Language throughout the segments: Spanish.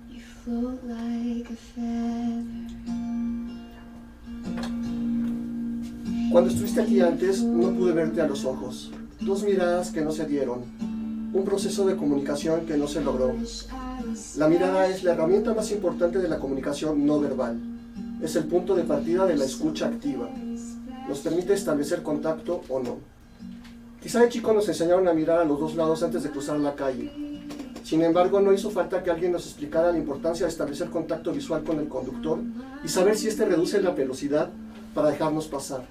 You float like a feather. Cuando estuviste aquí antes, no pude verte a los ojos. Dos miradas que no se dieron. Un proceso de comunicación que no se logró. La mirada es la herramienta más importante de la comunicación no verbal. Es el punto de partida de la escucha activa. Nos permite establecer contacto o no. Quizá de chico nos enseñaron a mirar a los dos lados antes de cruzar la calle. Sin embargo, no hizo falta que alguien nos explicara la importancia de establecer contacto visual con el conductor y saber si éste reduce la velocidad para dejarnos pasar.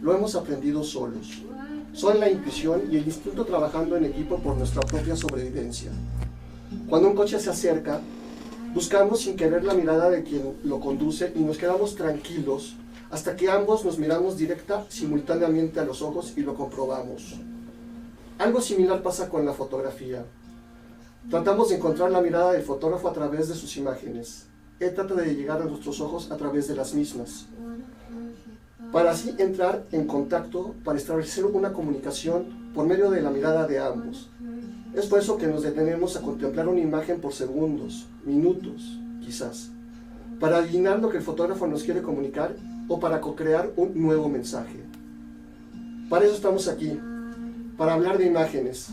Lo hemos aprendido solos. Son la intuición y el instinto trabajando en equipo por nuestra propia sobrevivencia. Cuando un coche se acerca, buscamos sin querer la mirada de quien lo conduce y nos quedamos tranquilos hasta que ambos nos miramos directa simultáneamente a los ojos y lo comprobamos. Algo similar pasa con la fotografía. Tratamos de encontrar la mirada del fotógrafo a través de sus imágenes. Él trata de llegar a nuestros ojos a través de las mismas, para así entrar en contacto, para establecer una comunicación por medio de la mirada de ambos. Es por eso que nos detenemos a contemplar una imagen por segundos, minutos, quizás, para adivinar lo que el fotógrafo nos quiere comunicar o para co-crear un nuevo mensaje. Para eso estamos aquí, para hablar de imágenes.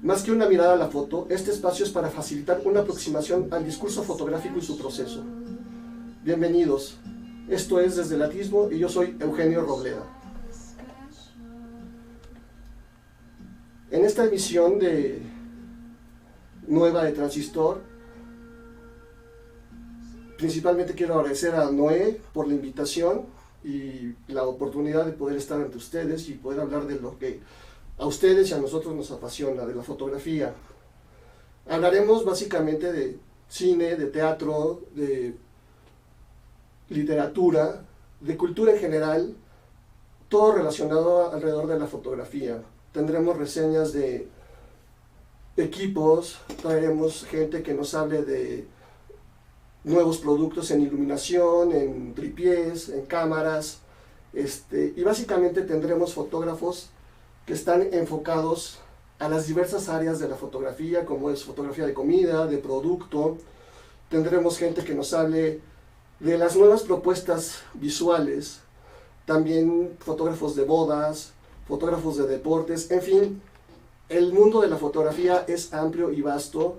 Más que una mirada a la foto, este espacio es para facilitar una aproximación al discurso fotográfico y su proceso. Bienvenidos. Esto es Desde el Atismo y yo soy Eugenio Robleda. En esta emisión nueva de Transistor, principalmente quiero agradecer a Noé por la invitación y la oportunidad de poder estar ante ustedes y poder hablar de lo que a ustedes y a nosotros nos apasiona, de la fotografía. Hablaremos básicamente de cine, de teatro, de literatura, de cultura en general, todo relacionado alrededor de la fotografía. Tendremos reseñas de equipos, traeremos gente que nos hable de nuevos productos en iluminación, en tripiés, en cámaras, y básicamente tendremos fotógrafos que están enfocados a las diversas áreas de la fotografía, como es fotografía de comida, de producto. Tendremos gente que nos hable de las nuevas propuestas visuales, también fotógrafos de bodas, fotógrafos de deportes, en fin, el mundo de la fotografía es amplio y vasto,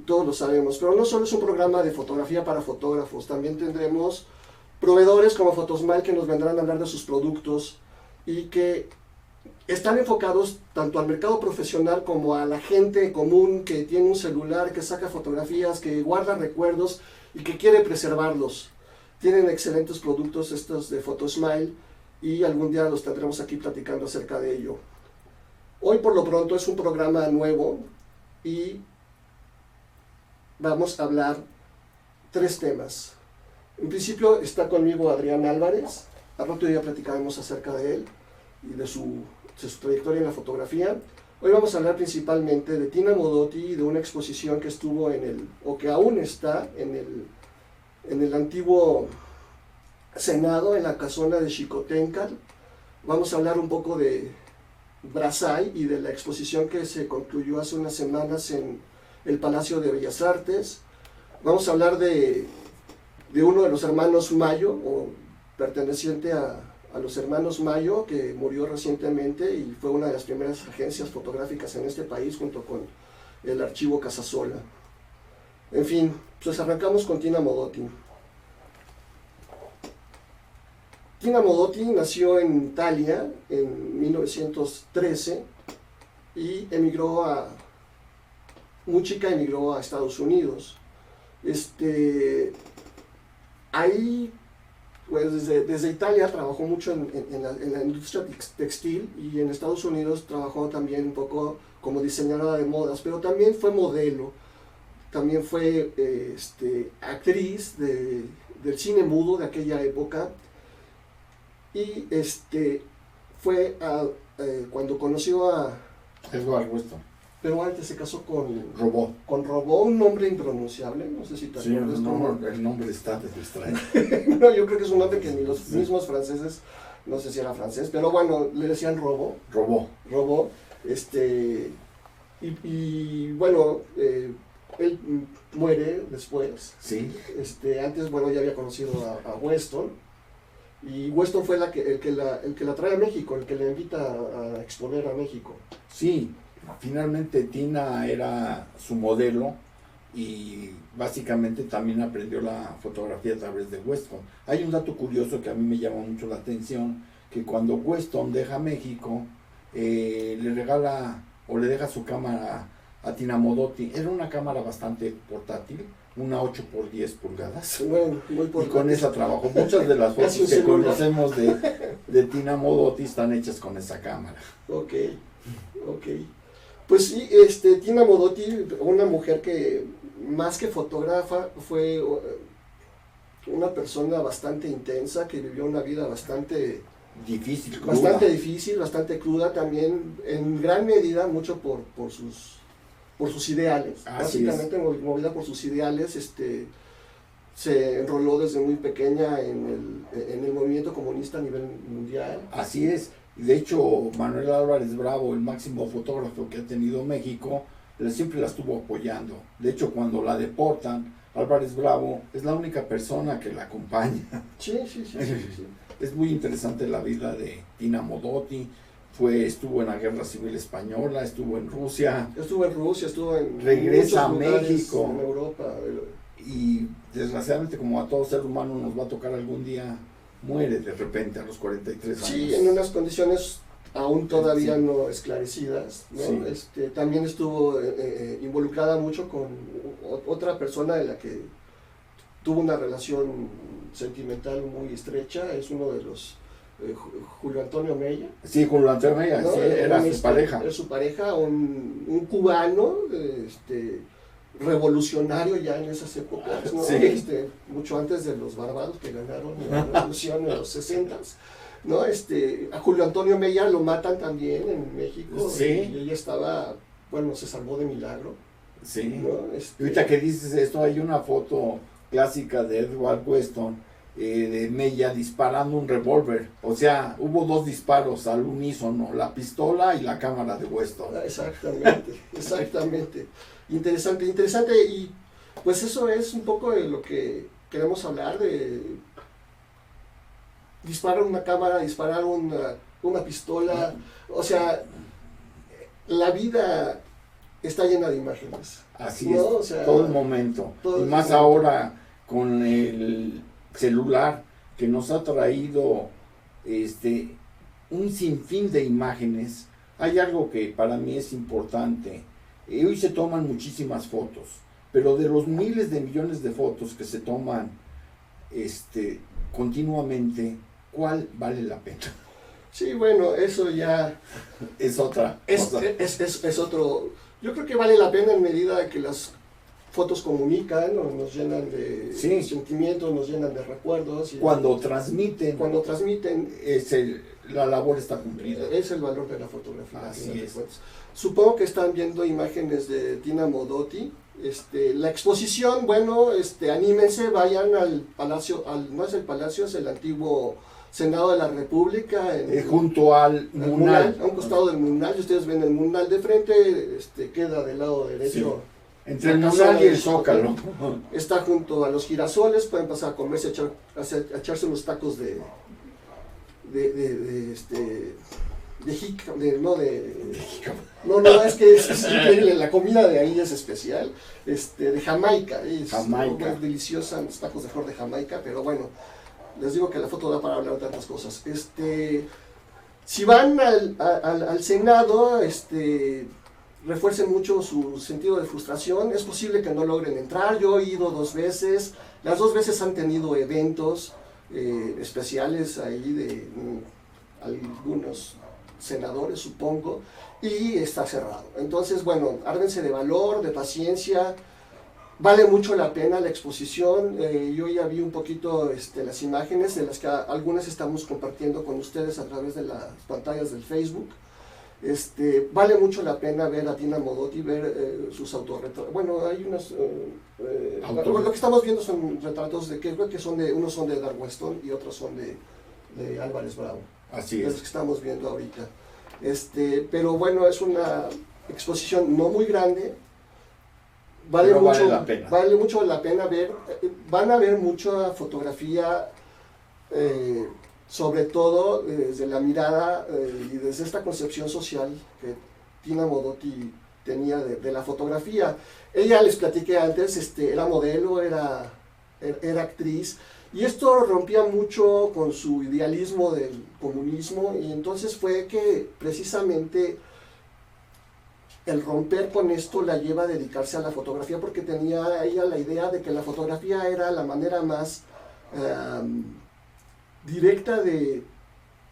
todos lo sabemos, pero no solo es un programa de fotografía para fotógrafos, también tendremos proveedores como Photosmile que nos vendrán a hablar de sus productos y que están enfocados tanto al mercado profesional como a la gente común que tiene un celular, que saca fotografías, que guarda recuerdos y que quiere preservarlos. Tienen excelentes productos estos de Photosmile y algún día los tendremos aquí platicando acerca de ello. Hoy por lo pronto es un programa nuevo y vamos a hablar tres temas. En principio está conmigo Adrián Álvarez, al rato ya platicaremos acerca de él y de su trayectoria en la fotografía. Hoy vamos a hablar principalmente de Tina Modotti y de una exposición que estuvo o que aún está en el antiguo Senado, en la casona de Xicoténcatl. Vamos a hablar un poco de Brassai y de la exposición que se concluyó hace unas semanas en el Palacio de Bellas Artes. Vamos a hablar de uno de los hermanos Mayo, o perteneciente a los hermanos Mayo, que murió recientemente y fue una de las primeras agencias fotográficas en este país, junto con el archivo Casasola. En fin, pues arrancamos con Tina Modotti. Tina Modotti nació en Italia en 1913 y muy chica emigró a Estados Unidos. Ahí, pues desde Italia trabajó mucho en la industria textil y en Estados Unidos trabajó también un poco como diseñadora de modas, pero también fue modelo, también fue actriz del cine mudo de aquella época. Y fue cuando conoció a Edward Weston. Pero antes se casó con Robó, un nombre impronunciable, no sé si te acuerdas. El nombre está desde extraño. No, yo creo que es un nombre que ni los mismos franceses, no sé si era francés, pero bueno, le decían Robó. Y bueno, él muere después. Sí, Antes, bueno, ya había conocido a Weston, y Weston fue el que la trae a México, el que le invita a exponer a México. sí. Finalmente Tina era su modelo y básicamente también aprendió la fotografía a través de Weston. Hay un dato curioso que a mí me llama mucho la atención, que cuando Weston deja México, le regala o le deja su cámara a Tina Modotti. Era una cámara bastante portátil, una 8x10 pulgadas. Bueno, muy Y por con esa trabajó. Muchas de las fotos Casi un que celular. conocemos de Tina Modotti están hechas con esa cámara. Ok. Pues sí, Tina Modotti, una mujer que más que fotógrafa fue una persona bastante intensa, que vivió una vida bastante Difícil, cruda. bastante difícil, bastante cruda también, en gran medida mucho por sus ideales. Así Básicamente movida por sus ideales, se enroló desde muy pequeña en el movimiento comunista a nivel mundial. Así es. De hecho, Manuel Álvarez Bravo, el máximo fotógrafo que ha tenido México, siempre la estuvo apoyando. De hecho, cuando la deportan, Álvarez Bravo es la única persona que la acompaña. Sí. Es muy interesante la vida de Tina Modotti. Estuvo en la Guerra Civil Española, estuvo en Rusia. Estuvo en Rusia, estuvo en Regresa a muchos lugares México. en Europa. Y desgraciadamente, como a todo ser humano nos va a tocar algún día, muere de repente a los 43 años. Sí, en unas condiciones aún todavía Sí. no esclarecidas, ¿no? Sí. También estuvo involucrada mucho con otra persona de la que tuvo una relación sentimental muy estrecha, es uno de los Julio Antonio Mella. Sí, Julio Antonio Mella, ¿No? sí, era su pareja. Era su pareja, un cubano, revolucionario ya en esas épocas, ¿no? Sí. Mucho antes de los barbados que ganaron la revolución en los 60s, ¿no? A Julio Antonio Mella lo matan también en México, Sí. y ella estaba, bueno, se salvó de milagro, Sí. ¿no? Y ahorita que dices esto, hay una foto clásica de Edward Weston, de Mella disparando un revólver. O sea, hubo dos disparos al unísono, la pistola y la cámara de Weston. Exactamente. Interesante, y pues eso es un poco de lo que queremos hablar, de disparar una cámara, disparar una pistola, o sea, la vida está llena de imágenes. Así ¿no? es, O sea, todo el momento. todo Y el más momento. ahora con el celular que nos ha traído un sinfín de imágenes. Hay algo que para mí es importante. Hoy se toman muchísimas fotos, pero de los miles de millones de fotos que se toman continuamente, ¿cuál vale la pena? Sí, bueno, eso ya Es otra cosa. es otro. Yo creo que vale la pena en medida de que las fotos comunican, o nos llenan de Sí. sentimientos, nos llenan de recuerdos. Y Cuando transmiten, cuando transmiten, la labor está cumplida. es el valor de la fotografía. al Así final de es. cuentas. Supongo que están viendo imágenes de Tina Modotti. La exposición, bueno, anímense, vayan al palacio, no es el palacio, es el antiguo Senado de la República, Junto al el Munal, a un costado del Munal. Si ustedes ven el Munal de frente, queda del lado derecho. entre el La Munal casa y el del Zócalo. Está junto a los girasoles, pueden pasar a comerse, a echarse unos tacos de es que es increíble, la comida de ahí es especial, de Jamaica, es Jamaica. muy deliciosa, los tacos de flor de Jamaica, pero bueno, les digo que la foto da para hablar de tantas cosas. Si van al Senado, refuercen mucho su sentido de frustración. Es posible que no logren entrar. Yo he ido 2 veces. Las 2 veces han tenido eventos especiales ahí de algunos senadores, supongo, y está cerrado. Entonces, bueno, árdense de valor, de paciencia. Vale mucho la pena la exposición. Yo ya vi un poquito las imágenes, de las que algunas estamos compartiendo con ustedes a través de las pantallas del Facebook. Vale mucho la pena ver a Tina Modotti, ver sus autorretratos. Bueno, hay unos... lo que estamos viendo son retratos de que creo que unos son de Edward Weston y otros son de Álvarez Bravo. Así Los es. que estamos viendo ahorita. Pero bueno, es una exposición no muy grande, vale Pero mucho, vale la pena. vale mucho la pena ver, van a ver mucha fotografía, sobre todo desde la mirada y desde esta concepción social que Tina Modotti tenía de la fotografía. Ella, les platiqué antes, era modelo, era actriz, y esto rompía mucho con su idealismo del comunismo, y entonces fue que precisamente el romper con esto la lleva a dedicarse a la fotografía, porque tenía ella la idea de que la fotografía era la manera más directa de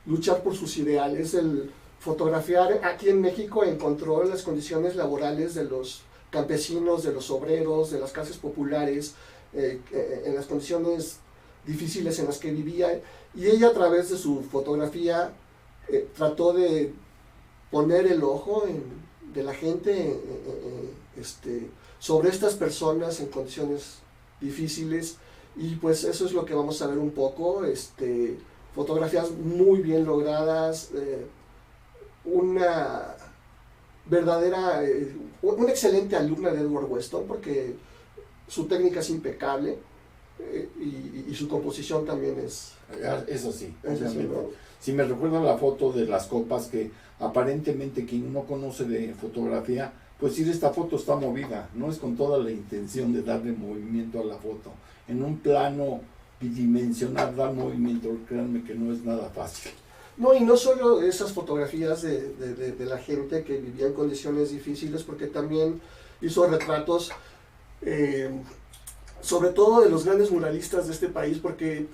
luchar por sus ideales. El fotografiar aquí en México encontró las condiciones laborales de los campesinos, de los obreros, de las clases populares, en las condiciones difíciles en las que vivía, y ella a través de su fotografía trató de poner el ojo de la gente sobre estas personas en condiciones difíciles, y pues eso es lo que vamos a ver un poco, fotografías muy bien logradas, una verdadera, una excelente alumna de Edward Weston, porque su técnica es impecable, y su composición también es... Eso sí, obviamente. ¿No? Si me recuerda la foto de las copas, que aparentemente quien no conoce de fotografía, pues sí, esta foto está movida, no es con toda la intención de darle movimiento a la foto. En un plano bidimensional dar movimiento, créanme que no es nada fácil. No, y no solo esas fotografías de la gente que vivía en condiciones difíciles, porque también hizo retratos, sobre todo de los grandes muralistas de este país, porque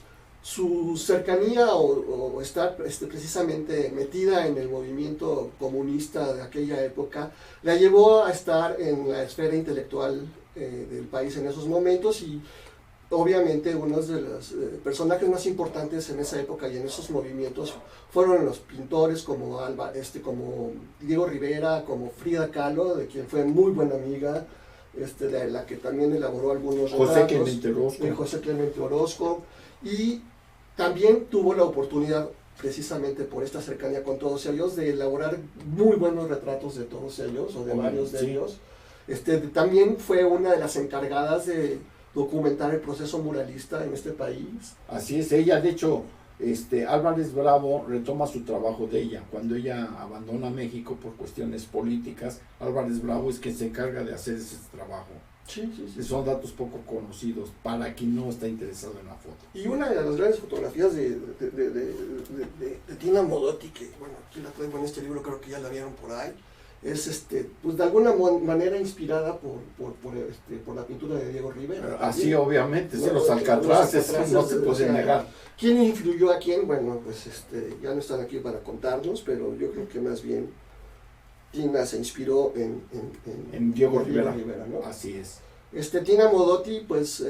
su cercanía o estar precisamente metida en el movimiento comunista de aquella época la llevó a estar en la esfera intelectual del país en esos momentos, y obviamente uno de los personajes más importantes en esa época y en esos movimientos fueron los pintores como como Diego Rivera, como Frida Kahlo, de quien fue muy buena amiga, de la que también elaboró algunos retratos, José Clemente Orozco, y también tuvo la oportunidad, precisamente por esta cercanía con todos ellos, de elaborar muy buenos retratos de todos ellos, o de varios de ellos. También fue una de las encargadas de documentar el proceso muralista en este país. Así es, ella, de hecho, Álvarez Bravo retoma su trabajo de ella. Cuando ella abandona México por cuestiones políticas, Álvarez Bravo es quien se encarga de hacer ese trabajo. Sí. Son datos poco conocidos para quien no está interesado en la foto. Y una de las grandes fotografías de Tina Modotti, que bueno, aquí la traigo en este libro, creo que ya la vieron por ahí, es pues de alguna manera inspirada por la pintura de Diego Rivera. Así, obviamente, ¿no? Los alcatraces no se puede negar. ¿Quién influyó a quién? Bueno, pues ya no están aquí para contarnos, pero yo creo que más bien Tina se inspiró en Diego Rivera, ¿no? Así es. Tina Modotti pues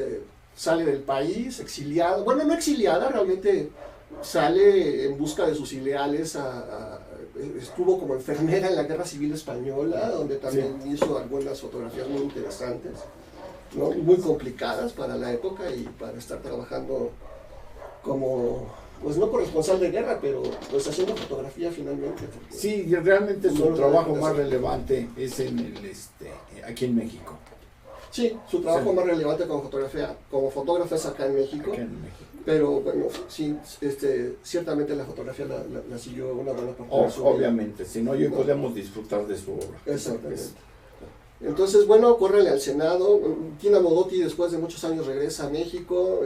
sale del país, exiliada, bueno, no exiliada, realmente sale en busca de sus ideales, estuvo como enfermera en la Guerra Civil Española, donde también hizo algunas fotografías muy interesantes, ¿no? Muy complicadas para la época y para estar trabajando como, pues no corresponsal de guerra, pero pues haciendo fotografía finalmente. Sí, y realmente su trabajo más relevante es aquí en México. Sí, su trabajo más relevante como fotógrafa es acá en México. Pero bueno, sí, ciertamente la fotografía la siguió una buena parte de su vida. Obviamente, si no, hoy podemos disfrutar de su obra. Exactamente. Entonces, bueno, córrele al Senado. Tina Modotti, después de muchos años, regresa a México,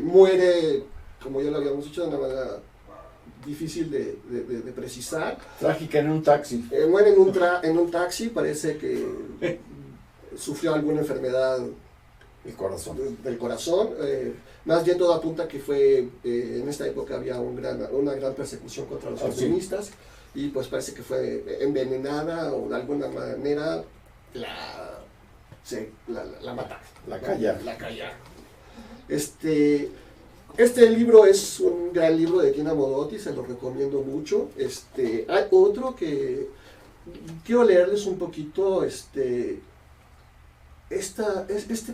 muere, como ya lo habíamos dicho, de una manera difícil de precisar. Trágica en un taxi. Muere en un taxi, parece que sufrió alguna enfermedad del corazón. Más bien todo apunta que fue, en esta época había una gran persecución contra los comunistas, y pues parece que fue envenenada o de alguna manera la mataron. La callaron. Este libro es un gran libro de Tina Modotti, se lo recomiendo mucho. Hay otro que quiero leerles un poquito, este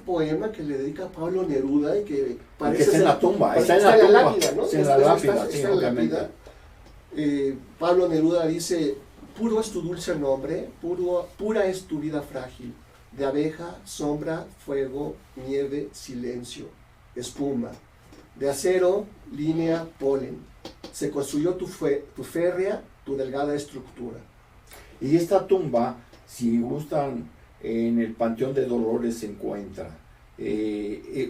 poema que le dedica a Pablo Neruda y que parece está en la tumba, está en la lápida, ¿no? Está en la lápida, está en la lápida. Pablo Neruda dice: puro es tu dulce nombre, pura es tu vida frágil, de abeja, sombra, fuego, nieve, silencio, espuma, de acero, línea, polen. Se construyó tu férrea, tu delgada estructura. Y esta tumba, si gustan, en el Panteón de Dolores se encuentra.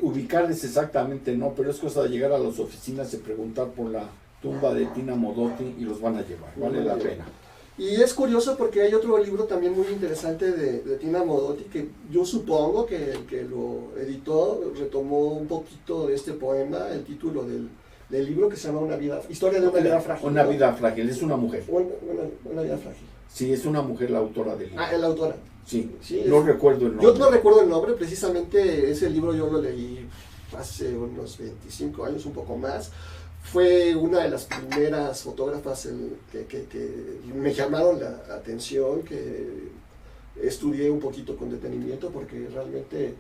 Ubicarles exactamente no, pero es cosa de llegar a las oficinas y preguntar por la tumba de Tina Modotti y los van a llevar, vale la pena. Y es curioso porque hay otro libro también muy interesante de Tina Modotti que yo supongo que el que lo editó retomó un poquito de este poema, el título del libro que se llama Historia de una vida frágil. Una vida frágil, es una mujer. Una vida frágil. Sí, es una mujer la autora del libro. Ah, es la autora. Sí, sí no recuerdo el nombre. Yo no recuerdo el nombre, precisamente ese libro yo lo leí hace unos 25 años, un poco más. Fue una de las primeras fotógrafas que me llamaron la atención, que estudié un poquito con detenimiento, porque realmente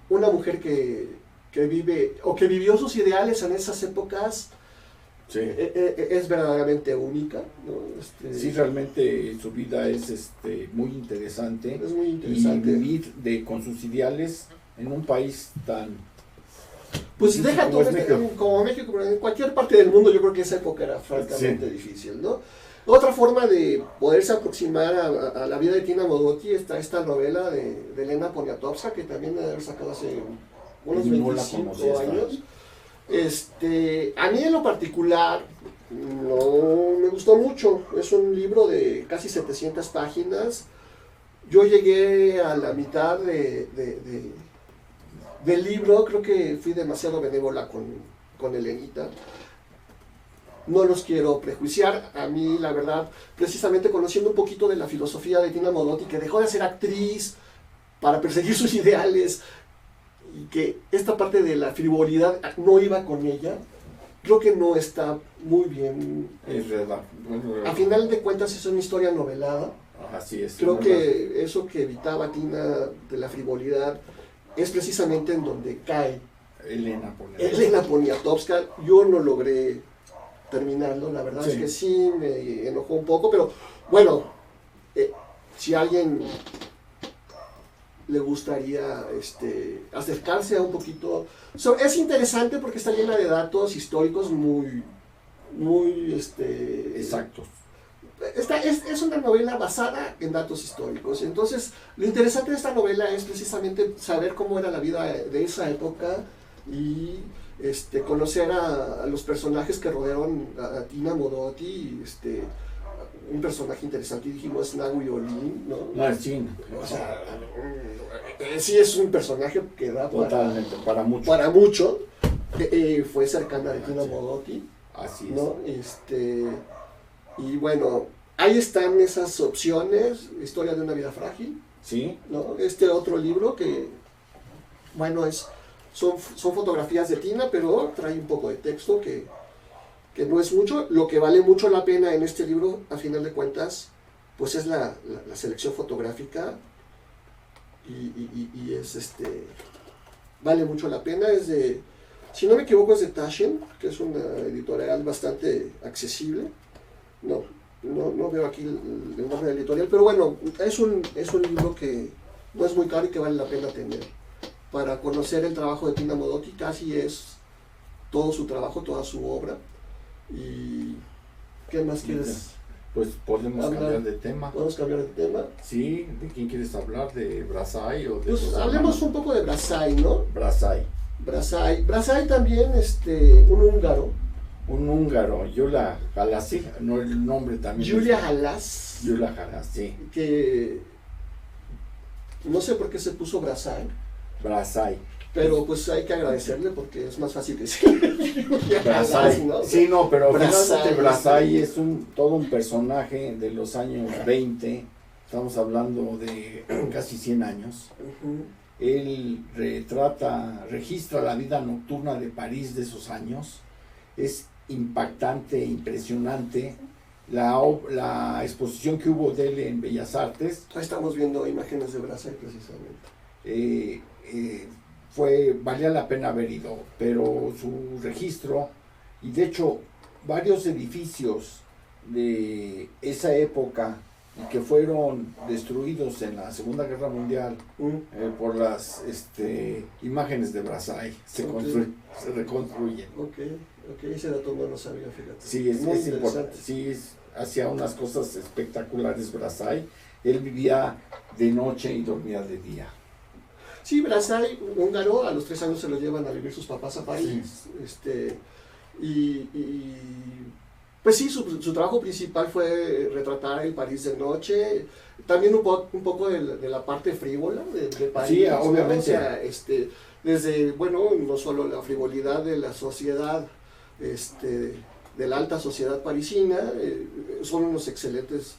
una mujer que vive, o que vivió sus ideales en esas épocas, sí. Es verdaderamente única, ¿no? Sí, realmente su vida es muy interesante. Es muy interesante. Y vivir con sus ideales en un país tan... Pues deja todo, como México, pero en cualquier parte del mundo yo creo que esa época era francamente difícil, ¿no? Otra forma de poderse aproximar a la vida de Tina Modotti está esta novela de Elena Poniatowska, que también debe haber sacado hace unos 25 años. A mí en lo particular no me gustó mucho. Es un libro de casi 700 páginas. Yo llegué a la mitad del libro, creo que fui demasiado benévola con Elenita. No los quiero prejuiciar. A mí, la verdad, precisamente conociendo un poquito de la filosofía de Tina Modotti, que dejó de ser actriz para perseguir sus ideales, y que esta parte de la frivolidad no iba con ella, creo que no está muy bien. Es verdad. A final de cuentas es una historia novelada. Así es. Creo que eso que evitaba Tina de la frivolidad es precisamente en donde cae Elena Poniatowska. Yo no logré terminarlo, la verdad es que sí me enojó un poco, pero bueno, si a alguien le gustaría acercarse a un poquito. Es interesante porque está llena de datos históricos muy exactos. Es una novela basada en datos históricos. Entonces, lo interesante de esta novela es precisamente saber cómo era la vida de esa época y conocer a los personajes que rodearon a Tina Modotti. Un personaje interesante, dijimos, Nagu Yolin, ¿no? Marcin. O sea, sí es un personaje que da totalmente, para mucho. Para mucho. Fue cercana de Tina Modotti. Así es. ¿No? Y bueno, ahí están esas opciones. Historia de una vida frágil. Sí. ¿No? Otro libro que, bueno, son fotografías de Tina, pero trae un poco de texto que no es mucho. Lo que vale mucho la pena en este libro, a final de cuentas, pues es la selección fotográfica y es vale mucho la pena. Es de, si no me equivoco, es de Taschen, que es una editorial bastante accesible. No veo aquí el nombre de la editorial, pero bueno, es un libro que no es muy caro y que vale la pena tener. Para conocer el trabajo de Tina Modotti, casi es todo su trabajo, toda su obra. ¿Y qué más quieres? Pues podemos cambiar de tema. ¿Podemos cambiar de tema? Sí, ¿de quién quieres hablar? ¿De Brassai o de Pues hablemos un poco de Brassai, ¿no? Brassai también, un húngaro. Un húngaro, Gyula Halássy, no el nombre también. Gyula Halássy. Gyula Halássy. Que no sé por qué se puso Brassai. Pero pues hay que agradecerle porque es más fácil decir Brassai, ¿no? Sí, no, pero Brassai, Brassai es todo un personaje de los años 20, estamos hablando de casi 100 años. Él registra la vida nocturna de París de esos años. Es impactante, impresionante. La exposición que hubo de él en Bellas Artes. Ahí estamos viendo imágenes de Brassai precisamente. Valía la pena haber ido, pero su registro, y de hecho varios edificios de esa época y que fueron destruidos en la Segunda Guerra Mundial por las imágenes de Brassai. Se reconstruyen. Ok, ese dato no lo sabía, fíjate. Sí, es importante. Sí, hacía unas cosas espectaculares Brassai. Él vivía de noche y dormía de día. Sí, Brassai, húngaro, a los 3 años se lo llevan a vivir sus papás a París. Sí. Pues sí, su trabajo principal fue retratar el París de noche, también un poco de la parte frívola de París. Sí, obviamente. ¿No? O sea, desde, bueno, no solo la frivolidad de la sociedad, de la alta sociedad parisina, son unos excelentes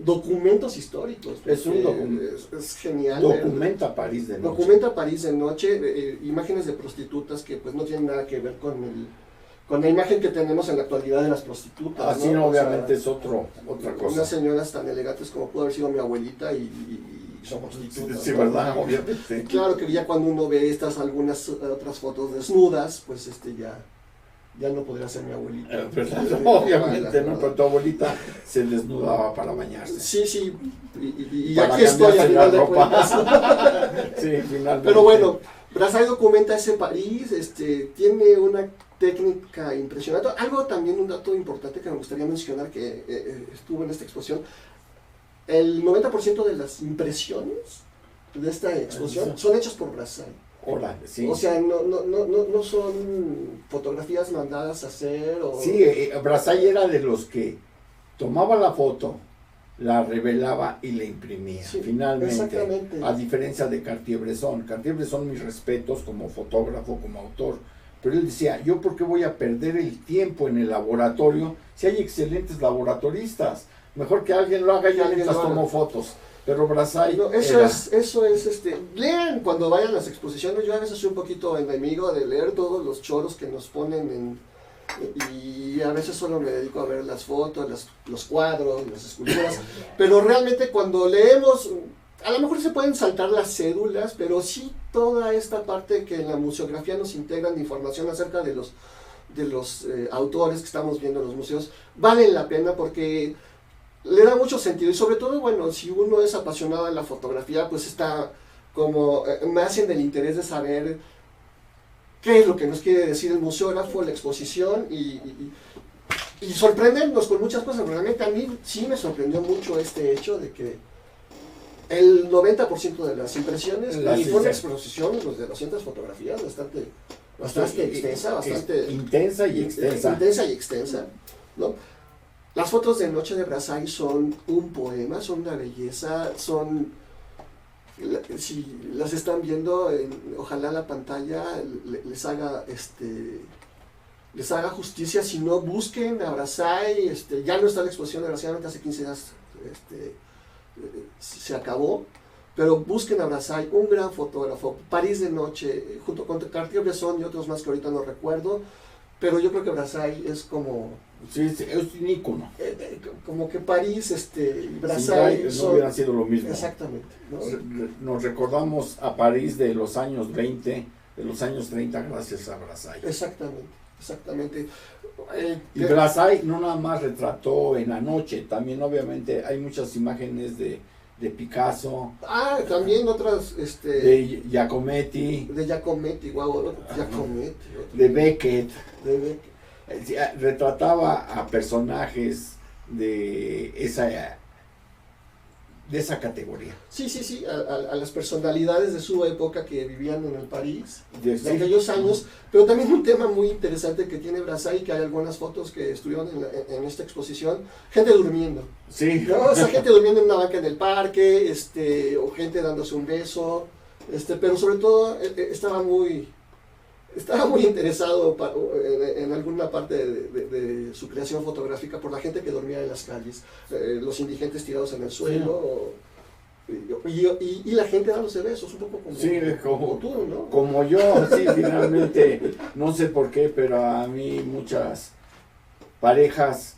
documentos históricos. Es un documento. Es genial. Documenta París de noche. Documenta París de noche, imágenes de prostitutas que pues no tienen nada que ver con la imagen que tenemos en la actualidad de las prostitutas. Así no, obviamente es otra cosa. Unas señoras tan elegantes como pudo haber sido mi abuelita y son prostitutas. Sí, ¿verdad? Obviamente. Claro que ya cuando uno ve algunas otras fotos desnudas, pues ya no podría ser mi abuelita. Obviamente, ¿no? Pero tu abuelita se desnudaba para bañarse. Sí, y para aquí estoy al final de ropa. cuentas. Sí, finalmente. Pero bueno, Brassai documenta ese París, tiene una técnica impresionante. Un dato importante que me gustaría mencionar que estuvo en esta exposición, el 90% de las impresiones de esta exposición son hechas por Brassai. Sí. O sea, no son fotografías mandadas a hacer. Sí, Brassai era de los que tomaba la foto, la revelaba y la imprimía. Sí, finalmente, exactamente. A diferencia de Cartier-Bresson. Cartier-Bresson, mis respetos como fotógrafo, como autor. Pero él decía, ¿yo por qué voy a perder el tiempo en el laboratorio si hay excelentes laboratoristas? Mejor que alguien lo haga y alguien las tomó fotos. Pero Brassai lean cuando vayan a las exposiciones. Yo a veces soy un poquito enemigo de leer todos los choros que nos ponen y a veces solo me dedico a ver las fotos, los cuadros, las esculturas. Pero realmente cuando leemos, a lo mejor se pueden saltar las cédulas, pero sí toda esta parte que en la museografía nos integran de información acerca de los autores que estamos viendo en los museos, valen la pena porque le da mucho sentido. Y sobre todo, bueno, si uno es apasionado de la fotografía, pues está como más en el interés de saber qué es lo que nos quiere decir el museógrafo, la exposición y sorprendernos con muchas cosas. Realmente a mí sí me sorprendió mucho este hecho de que el 90% de las impresiones, y fue una exposición pues, de 200 fotografías, bastante extensa, bastante intensa y extensa. ¿no? Las fotos de Noche de Brassai son un poema, son una belleza, si las están viendo, ojalá la pantalla les haga justicia. Si no, busquen a Brassai. Ya no está la exposición, desgraciadamente hace 15 días se acabó, pero busquen a Brassai, un gran fotógrafo. París de noche, junto con Cartier-Bresson y otros más que ahorita no recuerdo, pero yo creo que Brassai es como... Sí, es un ícono. Como que París, Brassai no hubieran sido lo mismo. Exactamente, ¿no? Nos recordamos a París de los años 20, de los años 30, gracias a Brassai. Exactamente. Y Brassai no nada más retrató en la noche, también obviamente hay muchas imágenes de Picasso. También otras, de Giacometti. De Giacometti, guau, Giacometti. De Beckett. Retrataba a personajes de esa categoría. Sí, a las personalidades de su época que vivían en el París de aquellos años, pero también un tema muy interesante que tiene Brassai, que hay algunas fotos que estuvieron en esta exposición, gente durmiendo. Sí. ¿No? O sea, gente durmiendo en una banca en el parque, o gente dándose un beso, pero sobre todo estaba muy interesado en alguna parte de su creación fotográfica por la gente que dormía en las calles, los indigentes tirados en el suelo, y la gente dándose besos, un poco como tú, ¿no? Como yo, sí, finalmente, no sé por qué, pero a mí muchas parejas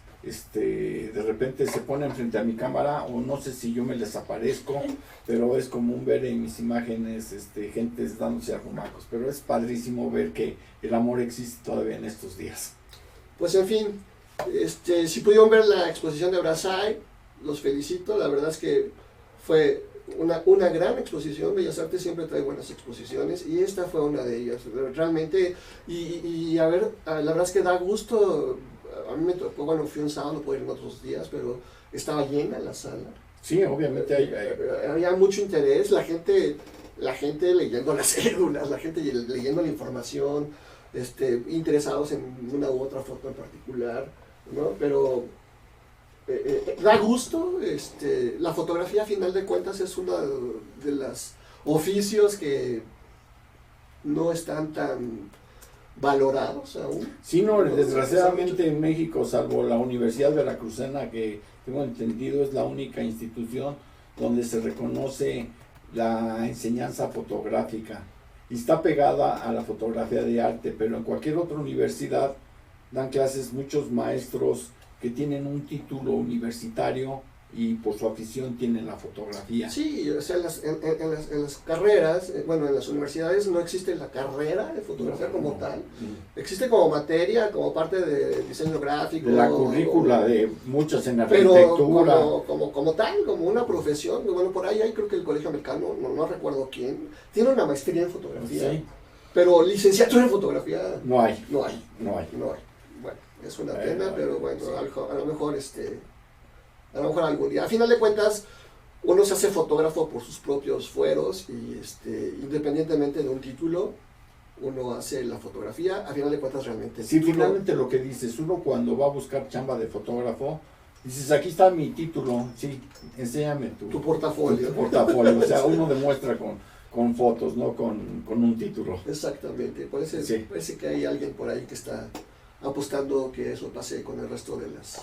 de repente se ponen frente a mi cámara, o no sé si yo me les aparezco, pero es común ver en mis imágenes gentes dándose arrumacos, pero es padrísimo ver que el amor existe todavía en estos días. Pues en fin, si pudieron ver la exposición de Brassai, los felicito, la verdad es que fue una gran exposición. Bellas Artes siempre trae buenas exposiciones y esta fue una de ellas, realmente, y a ver, la verdad es que da gusto. A mí me tocó, bueno, fui un sábado, no pude ir en otros días, pero estaba llena la sala. Sí, obviamente Había mucho interés, la gente leyendo las cédulas, la gente leyendo la información, interesados en una u otra foto en particular, ¿no? Pero da gusto. La fotografía, a final de cuentas, es uno de los oficios que no están tan valorados aún. Sí, no, desgraciadamente en México, salvo la Universidad Veracruzana, que tengo entendido es la única institución donde se reconoce la enseñanza fotográfica y está pegada a la fotografía de arte, pero en cualquier otra universidad dan clases muchos maestros que tienen un título universitario y por su afición tienen la fotografía. Sí, o sea, en las carreras, bueno, en las universidades no existe la carrera de fotografía como tal. Existe como materia, como parte de diseño gráfico. De la currícula de muchas en pero arquitectura. como tal, como una profesión. Bueno, por ahí hay, creo que el Colegio Americano, no recuerdo quién, tiene una maestría en fotografía. Sí. Pero licenciatura en fotografía No hay. no hay. No hay. Bueno, es una pena, pero bueno, sí. A lo mejor algún día. A final de cuentas, uno se hace fotógrafo por sus propios fueros y independientemente de un título, uno hace la fotografía. A final de cuentas, realmente. Sí, finalmente lo que dices, uno cuando va a buscar chamba de fotógrafo, dices, aquí está mi título, sí, enséñame tu portafolio. Tu portafolio, o sea, uno demuestra con fotos, no con un título. Exactamente, parece que hay alguien por ahí que está apostando que eso pase con el resto de las...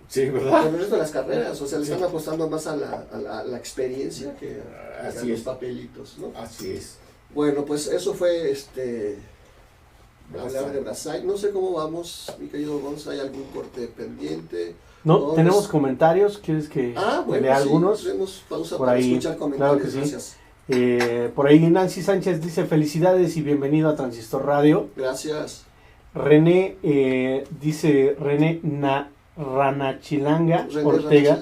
Sí, ¿verdad? Con el resto de las carreras, o sea, le están apostando más a la experiencia que a los papelitos, ¿no? Así es. Bueno, pues eso fue hablar de Brasil. No sé cómo vamos, mi querido Gonza, ¿hay algún corte pendiente? No, tenemos comentarios, ¿quieres que lea algunos? Tenemos pausa por para ahí, escuchar comentarios, claro que sí. Gracias. Por ahí Nancy Sánchez dice felicidades y bienvenido a Transistor Radio. Gracias. René dice Ranachilanga Ortega.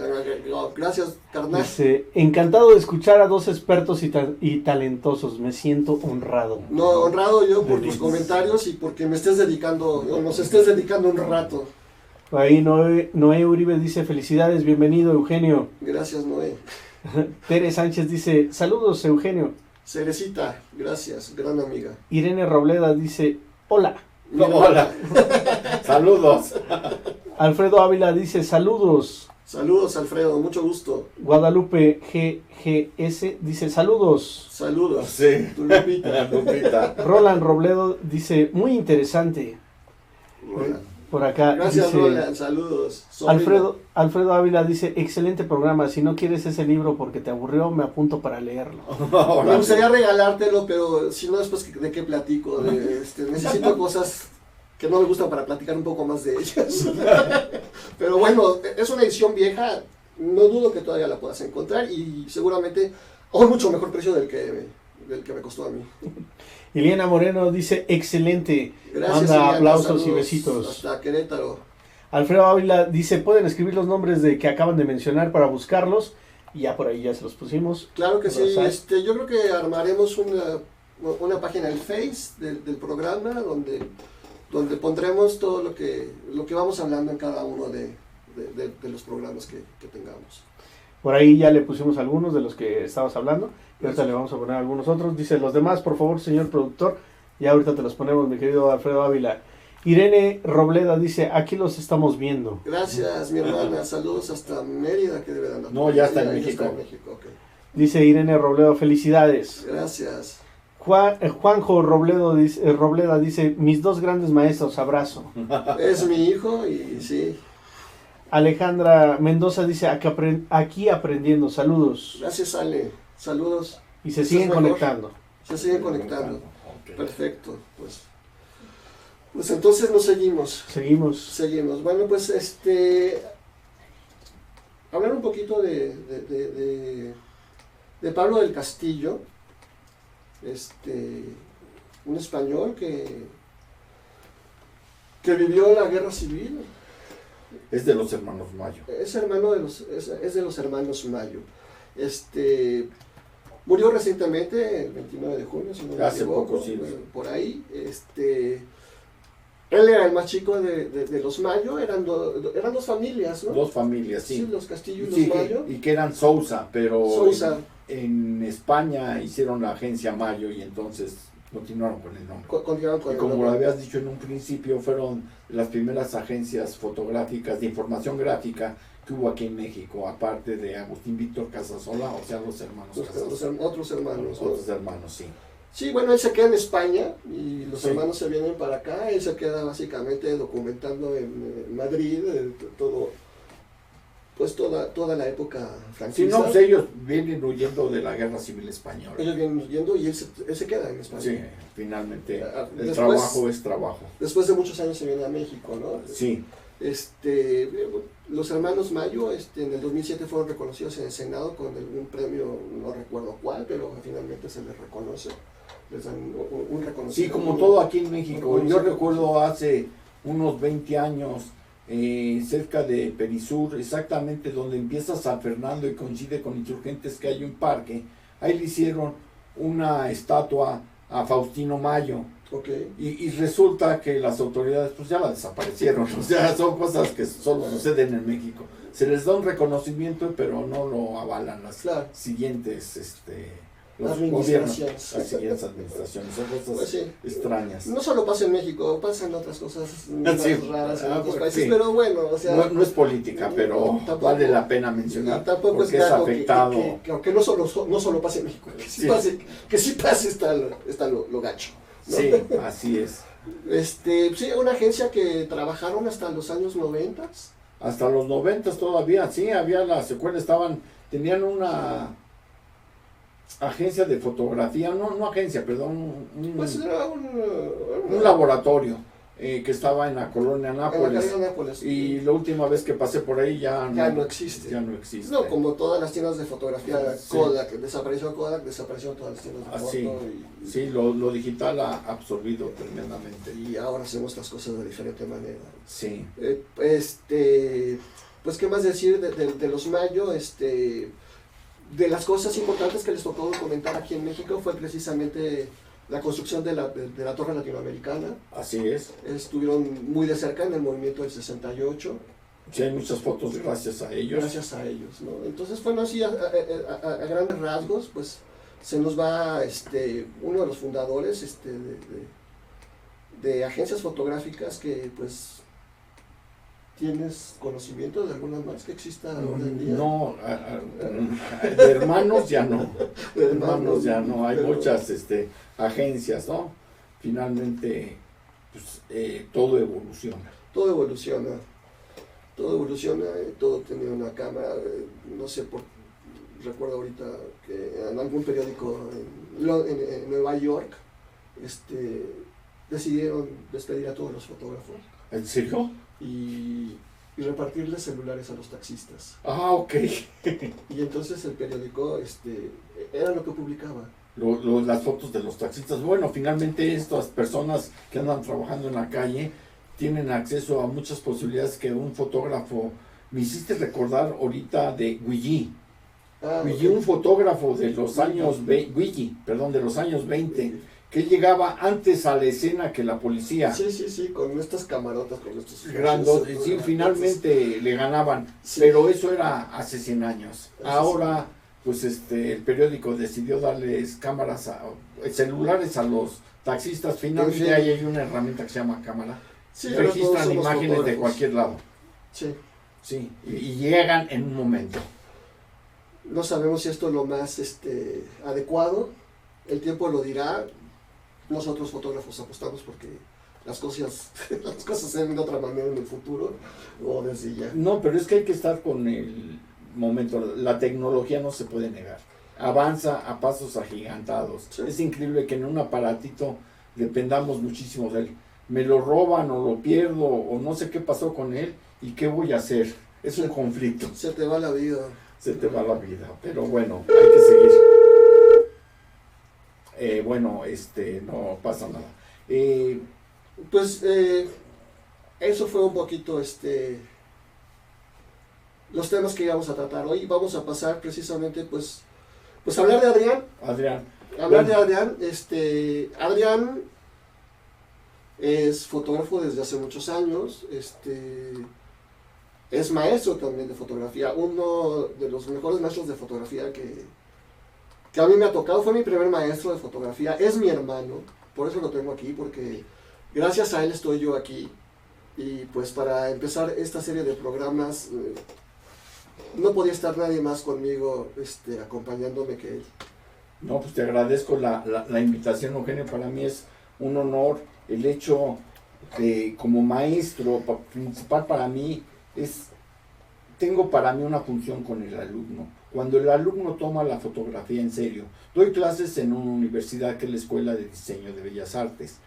Gracias, carnal. Dice, encantado de escuchar a dos expertos y talentosos, me siento honrado. No, honrado yo por tus comentarios y porque nos estés dedicando un rato. Ahí Noé Uribe dice felicidades, bienvenido Eugenio. Gracias, Noé. Tere Sánchez dice saludos Eugenio. Cerecita, gracias, gran amiga. Irene Robleda dice hola. No, hola. Saludos. Alfredo Ávila dice saludos. Saludos, Alfredo, mucho gusto. Guadalupe GGS dice saludos. Saludos. Sí. Tu Lupita. Roland Robledo dice muy interesante. Roland. Por acá Gracias, dice, Roland, saludos. Alfredo Ávila dice excelente programa, si no quieres ese libro porque te aburrió, me apunto para leerlo. Me gustaría regalártelo, pero si no, después de qué platico. Necesito cosas que no me gustan para platicar un poco más de ellas. Pero bueno, es una edición vieja, no dudo que todavía la puedas encontrar y seguramente a un mucho mejor precio del que me costó a mí. Iliana Moreno dice excelente. Gracias, manda Iliana, aplausos saludos y besitos. Hasta Querétaro. Alfredo Ávila dice pueden escribir los nombres de que acaban de mencionar para buscarlos y ya por ahí ya se los pusimos. Claro que sí. Yo creo que armaremos una página en Face del programa donde pondremos todo lo que vamos hablando en cada uno de los programas que tengamos. Por ahí ya le pusimos algunos de los que estabas hablando y ahorita le vamos a poner algunos otros. Dice los demás, por favor, señor productor. Ya ahorita te los ponemos, mi querido Alfredo Ávila. Irene Robleda dice, aquí los estamos viendo. Gracias, mi hermana. Saludos hasta Mérida, que debe de andar. No, ya está en México. Okay. Dice Irene Robledo, felicidades. Gracias. Juanjo Robleda dice, mis dos grandes maestros, abrazo. Es mi hijo y sí. Alejandra Mendoza dice, aquí aprendiendo, saludos. Gracias, Ale. Saludos. Y se siguen conectando. Se siguen conectando. Okay. Perfecto. Pues entonces nos seguimos. Seguimos. Bueno, pues hablar un poquito de Pablo del Castillo, un español que vivió la guerra civil Es de los hermanos Mayo. Es de los hermanos Mayo. Murió recientemente, el 29 de junio, si no me Hace equivoco, poco, sí. por ahí. Él era el más chico de los Mayo, eran dos familias, ¿no? Dos familias, sí. Sí, los Castillo y los Sí, Mayo. y que eran Sousa, pero Sousa. En España hicieron la agencia Mayo y entonces continuaron con el nombre. Continuaron con Y el como nombre. lo habías dicho en un principio, fueron las primeras agencias fotográficas de información gráfica que hubo aquí en México, aparte de Agustín Víctor Casasola, o sea, los hermanos Casasola. Otros hermanos, ¿no? Otros hermanos, sí. Sí, bueno, él se queda en España y los Sí. hermanos se vienen para acá. Él se queda básicamente documentando en Madrid todo, pues toda la época Sí, franquista. no, pues ellos vienen huyendo de la Guerra Civil Española. Ellos vienen huyendo y él se queda en España. Sí, finalmente el Después- trabajo es trabajo. Después de muchos años se viene a México, ¿no? Sí, Los hermanos Mayo en el 2007 fueron reconocidos en el Senado con un premio, no recuerdo cuál, pero finalmente se les reconoce. Les dan un sí, reconocimiento. como todo aquí en México. Bueno, Yo sí. recuerdo hace unos 20 años, cerca de Perisur, exactamente donde empieza San Fernando y coincide con Insurgentes, que hay un parque. Ahí le hicieron una estatua a Faustino Mayo. Ok. Y resulta que las autoridades pues ya la desaparecieron. O sea, son cosas que solo suceden en México. Se les da un reconocimiento, pero no lo avalan las Claro. siguientes los Administraciones. gobiernos, las siguientes administraciones. Son cosas Pues sí. extrañas. No solo pasa en México, pasan otras cosas más Sí. raras en otros Pues, países, sí. pero bueno, o sea... No es política, pero tampoco- vale la pena y mencionar tampoco porque es es algo afectado. que aunque no solo pase en México, Sí. que sí pase está lo gacho, ¿no? Sí, así es. Sí, una agencia que trabajaron hasta los años 90. Hasta los 90 todavía, sí, había la secuela, tenían una agencia de fotografía, no agencia, perdón, Pues era un laboratorio que estaba en la colonia en la Nápoles. calle Nápoles. Y la última vez que pasé por ahí ya no existe. Ya no existe. No, como todas las tiendas de fotografía, Sí. Kodak, desaparecieron todas las tiendas de Ah, foto sí. y, Sí, lo digital ha absorbido tremendamente. y ahora hacemos las cosas de diferente manera. Sí. Pues qué más decir de los Mayo, de las cosas importantes que les tocó documentar aquí en México fue precisamente la construcción de la Torre Latinoamericana. Así es. Estuvieron muy de cerca en el movimiento del 68, Sí, hay muchas fotos gracias a ellos. gracias a ellos, ¿no? Entonces, bueno, así a grandes rasgos, pues se nos va uno de los fundadores de agencias fotográficas que pues tienes conocimiento de alguna más que exista ahora en día. No, de hermanos ya no. De Hermanos ya no. Hay pero muchas agencias, ¿no? Finalmente, pues, todo evoluciona. todo evoluciona, todo tiene una cámara, no sé, recuerdo ahorita que en algún periódico en Nueva York decidieron despedir a todos los fotógrafos ¿En serio? y repartirles celulares a los taxistas. Ah, ok. Y entonces el periódico era lo que publicaba. Las fotos de los taxistas. Bueno, finalmente estas personas que andan trabajando en la calle tienen acceso a muchas posibilidades que un fotógrafo. Me hiciste recordar ahorita de Guilly. Guilly, un fotógrafo de los años de los años 20, que llegaba antes a la escena que la policía. Sí, con estas camarotas, con estos Grandes, flashes, sí, finalmente le ganaban, Sí. pero eso era hace 100 años. Hace Ahora, pues el periódico decidió darles celulares a los taxistas. Finalmente Sí. ahí hay una herramienta que se llama cámara. Sí, ahora todos Registran somos imágenes de fotógrafos. cualquier lado. Sí. Sí, y llegan en un momento. No sabemos si esto es lo más adecuado. El tiempo lo dirá. Nosotros fotógrafos apostamos porque las cosas se ven de otra manera en el futuro o desde ya. No, pero es que hay que estar con el momento. La tecnología no se puede negar. Avanza a pasos agigantados. Sí. Es increíble que en un aparatito dependamos muchísimo de él. Me lo roban o lo pierdo o no sé qué pasó con él y qué voy a hacer. Es un conflicto. Se te va la vida. Se te va la vida. Pero bueno, hay que seguir. No pasa nada. Pues eso fue un poquito los temas que íbamos a tratar hoy. Vamos a pasar precisamente pues a hablar de Adrián. Adrián. De Adrián. Adrián es fotógrafo desde hace muchos años. Es maestro también de fotografía. Uno de los mejores maestros de fotografía que a mí me ha tocado. Fue mi primer maestro de fotografía. Es mi hermano. Por eso lo tengo aquí, porque gracias a él estoy yo aquí. Y pues para empezar esta serie de programas, no podía estar nadie más conmigo acompañándome que él. No, pues te agradezco la invitación, Eugenio. Para mí es un honor el hecho de, como maestro, principal para mí, tengo para mí una función con el alumno. Cuando el alumno toma la fotografía en serio, doy clases en una universidad que es la Escuela de Diseño de Bellas Artes,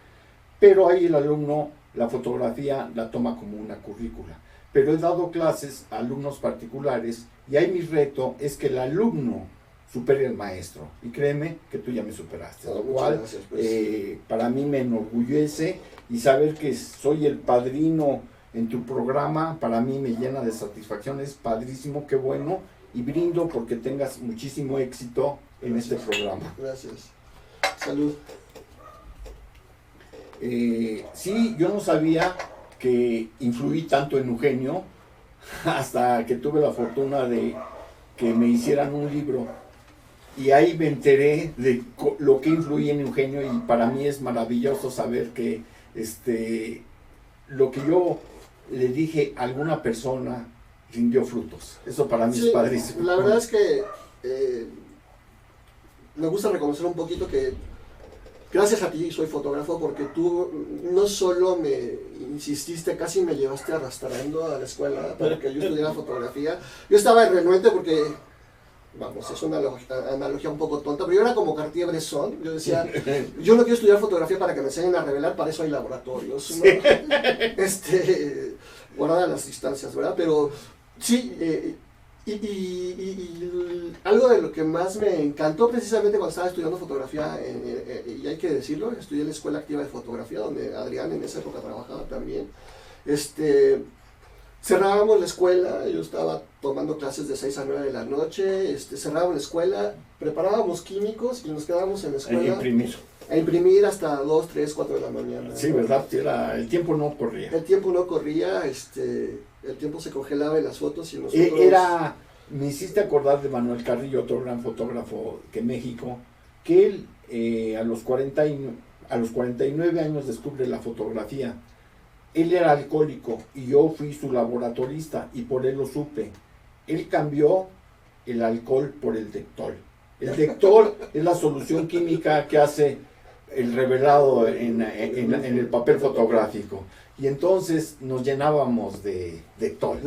pero ahí el alumno la fotografía la toma como una currícula. Pero he dado clases a alumnos particulares y ahí mi reto es que el alumno supere al maestro. Y créeme que tú ya me superaste. Lo cual gracias, pues. Para mí me enorgullece, y saber que soy el padrino en tu programa, para mí me llena de satisfacción. Es padrísimo, qué bueno, y brindo porque tengas muchísimo éxito en este programa. Gracias. Salud. Sí, yo no sabía que influí tanto en Eugenio hasta que tuve la fortuna de que me hicieran un libro, y ahí me enteré de lo que influí en Eugenio, y para mí es maravilloso saber que lo que yo le dije a alguna persona rindió frutos. Eso para mí es padrísimo. La verdad es que me gusta reconocer un poquito que gracias a ti soy fotógrafo, porque tú no solo me insististe, casi me llevaste arrastrando a la escuela para que yo estudiara fotografía. Yo estaba renuente porque, vamos, es una analogía un poco tonta, pero yo era como Cartier-Bresson. Yo decía, yo no quiero estudiar fotografía para que me enseñen a revelar, para eso hay laboratorios, ¿no? Guardadas las distancias, ¿verdad? Pero sí, y algo de lo que más me encantó precisamente cuando estaba estudiando fotografía, y hay que decirlo, estudié en la Escuela Activa de Fotografía, donde Adrián en esa época trabajaba también. Cerrábamos la escuela, yo estaba tomando clases de 6 a 9 de la noche, cerrábamos la escuela, preparábamos químicos y nos quedábamos en la escuela a imprimir hasta 2, 3, 4 de la mañana. Sí, ¿verdad? El tiempo no corría. El tiempo no corría, el tiempo se congelaba en las fotos y nosotros... Me hiciste acordar de Manuel Carrillo, otro gran fotógrafo de México, que él a los 49 años descubre la fotografía. Él era alcohólico y yo fui su laboratorista, y por él lo supe. Él cambió el alcohol por el Dectol. El Dectol es la solución química que hace el revelado en el papel fotográfico. Y entonces nos llenábamos de Dectol,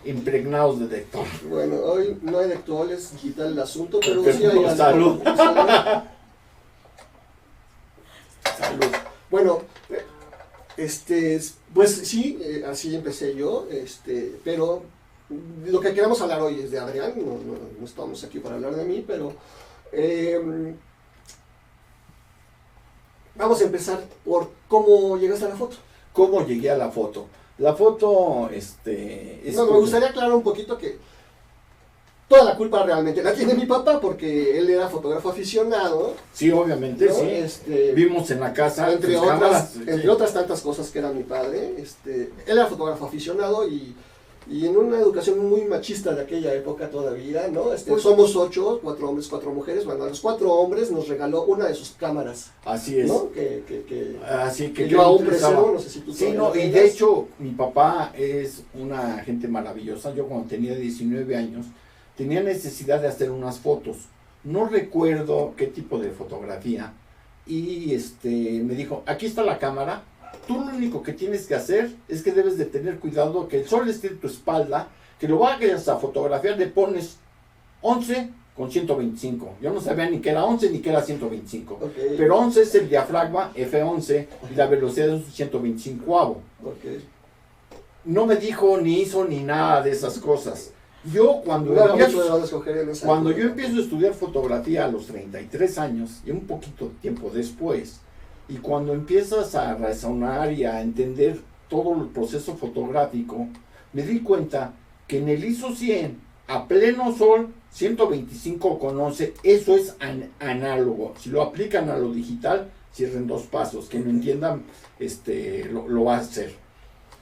impregnados de Dectol. Bueno, hoy no hay Dectol, es digital el asunto, pero sí hay algo. Salud. Salud. Bueno, pues sí, así empecé yo, pero lo que queremos hablar hoy es de Adrián. No estamos aquí para hablar de mí, pero vamos a empezar por cómo llegaste a la foto. ¿Cómo llegué a la foto? La foto, me gustaría aclarar un poquito que toda la culpa realmente la tiene mi papá, porque él era fotógrafo aficionado. Sí, obviamente, ¿no? Sí. Vimos en la casa, entre otras tantas cosas que era mi padre. Él era fotógrafo aficionado y en una educación muy machista de aquella época todavía, ¿no? Somos 8, 4 hombres, 4 mujeres. Bueno, a los 4 hombres nos regaló una de sus cámaras. Así es. ¿no? Así que yo aún preservo, no sé si tú sí, no, y de hecho, mi papá es una gente maravillosa. Yo cuando tenía 19 años, tenía necesidad de hacer unas fotos. No recuerdo qué tipo de fotografía. Y me dijo, aquí está la cámara. Tú lo único que tienes que hacer es que debes de tener cuidado que el sol esté en tu espalda, que lo vayas a fotografiar, le pones 11 con 125. Yo no sabía ni que era 11 ni que era 125. Okay. Pero 11 es el diafragma, F11, y la velocidad es un 125avo. Okay. No me dijo ni hizo ni nada de esas cosas. Yo cuando yo empiezo a estudiar fotografía a los 33 años, y un poquito tiempo después, y cuando empiezas a razonar y a entender todo el proceso fotográfico, me di cuenta que en el ISO 100, a pleno sol, 125,11, eso es análogo. Si lo aplican a lo digital, cierren 2 pasos. Quien no entiendan, lo va a hacer.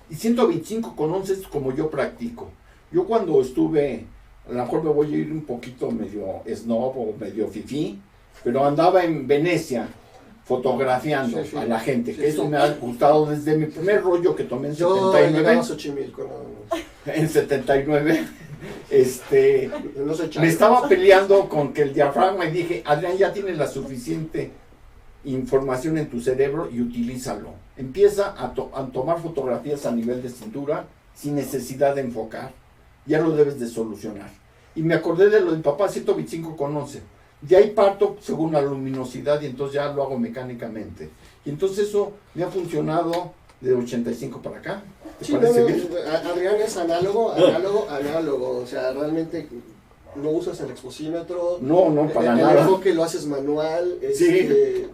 Y 125,11 es como yo practico. Yo cuando estuve, a lo mejor me voy a ir un poquito medio snob o medio fifí, pero andaba en Venecia fotografiando a la gente, que eso me ha gustado desde mi primer rollo que tomé en Yo 79. llegaba a Xochimilco, nada más. En 79, No se echa. me estaba peleando con que el diafragma y dije, Adrián, ya tienes la suficiente información en tu cerebro y utilízalo. Empieza a tomar fotografías a nivel de cintura sin necesidad de enfocar. Ya lo debes de solucionar. Y me acordé de lo de mi papá, 125,11. De ahí parto según la luminosidad y entonces ya lo hago mecánicamente. Y entonces eso me ha funcionado de 85 para acá. ¿Te Sí, parece no, bien? Adrián es análogo. O sea, realmente no usas el exposímetro. No, para el nada. enfoque lo haces manual. Sí.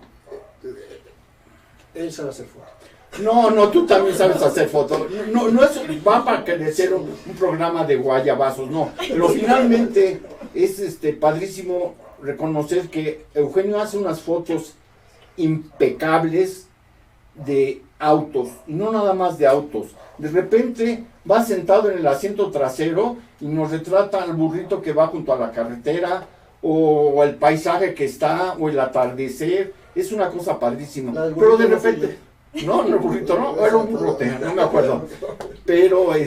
Él sabe hacer foto. No, tú también sabes hacer fotos. No es va para crecer un programa de guayabazos, no. Pero finalmente es padrísimo reconocer que Eugenio hace unas fotos impecables de autos, y no nada más de autos. De repente va sentado en el asiento trasero y nos retrata al burrito que va junto a la carretera, o el paisaje que está, o el atardecer. Es una cosa padrísima. Pero de repente... No, el burrito no, era un burrote, no me acuerdo. Pero a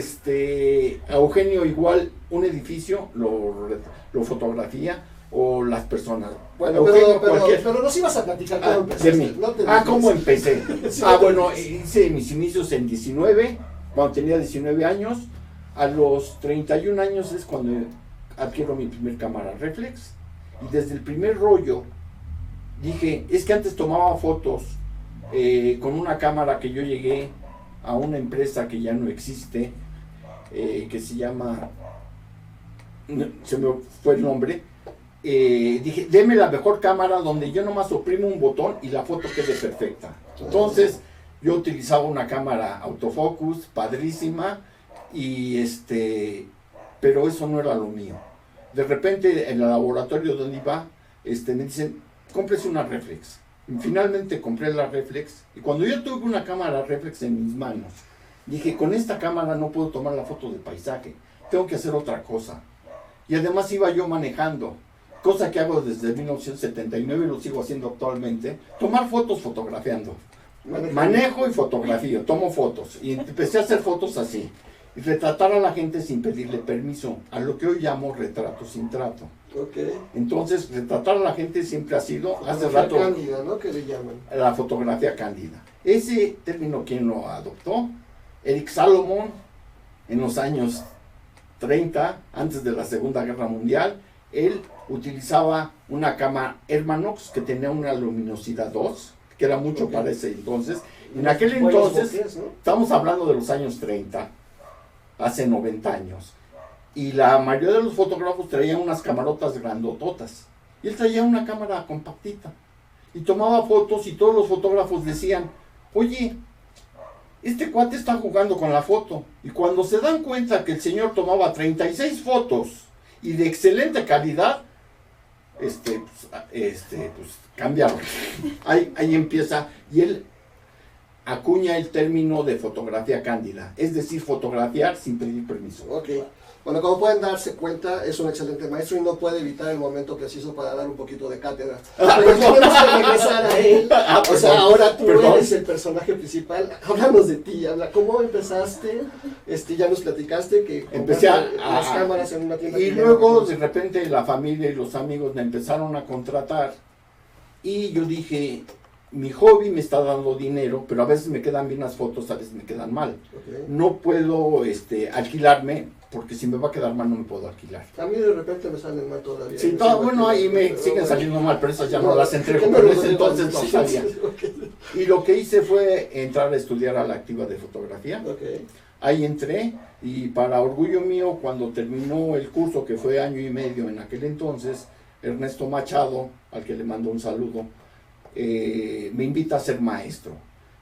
Eugenio igual un edificio lo fotografía, o las personas. Bueno, Eugenio, pero nos ibas a platicar cómo empezaste. de mí. No te ¿Cómo empecé? Sí, Bueno, hice mis inicios en 19, cuando tenía 19 años. A los 31 años es cuando adquiero mi primer cámara reflex. Y desde el primer rollo dije, es que antes tomaba fotos con una cámara que yo llegué a una empresa que ya no existe, que se llama, se me fue el nombre. Dije, deme la mejor cámara donde yo nomás oprimo un botón y la foto quede perfecta. Entonces yo utilizaba una cámara autofocus padrísima, y pero eso no era lo mío. De repente en el laboratorio donde iba me dicen, cómprese una reflex. Y finalmente compré la reflex, y cuando yo tuve una cámara reflex en mis manos, dije, con esta cámara no puedo tomar la foto de paisaje, tengo que hacer otra cosa. Y además iba yo manejando, cosa que hago desde 1979 y lo sigo haciendo actualmente, tomar fotos fotografiando. Manejo y fotografío, tomo fotos, y empecé a hacer fotos así, y retratar a la gente sin pedirle permiso, a lo que hoy llamo retrato sin trato. Okay. Entonces, retratar a la gente siempre ha sido, hace Fotografía rato, cándida, ¿no? Que le llaman. la fotografía cándida. Ese término, ¿quién lo adoptó? Eric Salomon, en los años 30, antes de la Segunda Guerra Mundial. Él utilizaba una cámara Hermanox que tenía una luminosidad 2, que era mucho para ese entonces. En aquel entonces, bokeh, ¿no? estamos hablando de los años 30, hace 90 años. Y la mayoría de los fotógrafos traían unas camarotas grandototas. Y él traía una cámara compactita. Y tomaba fotos, y todos los fotógrafos decían, oye, este cuate está jugando con la foto. Y cuando se dan cuenta que el señor tomaba 36 fotos y de excelente calidad, pues cambiaron. Ahí empieza. Y él acuña el término de fotografía cándida. Es decir, fotografiar sin pedir permiso. Ok. Bueno, como pueden darse cuenta, es un excelente maestro y no puede evitar el momento preciso para dar un poquito de cátedra. Pero tenemos que regresar a él. O sea, ahora tú eres el personaje principal. Hablamos de ti. ¿Cómo empezaste? Ya nos platicaste que empecé las cámaras en una tienda. Y luego, de repente, la familia y los amigos me empezaron a contratar. Y yo dije, mi hobby me está dando dinero, pero a veces me quedan bien las fotos, a veces me quedan mal. Okay. No puedo alquilarme, porque si me va a quedar mal no me puedo alquilar. A mí de repente me salen mal todavía. Sí, bueno, ahí me siguen saliendo mal, pero esas ya no las entrego, pero ese entonces no salía. Okay. Y lo que hice fue entrar a estudiar a la activa de fotografía. Okay. Ahí entré, y para orgullo mío, cuando terminó el curso, que fue año y medio en aquel entonces, Ernesto Machado, al que le mando un saludo, me invita a ser maestro.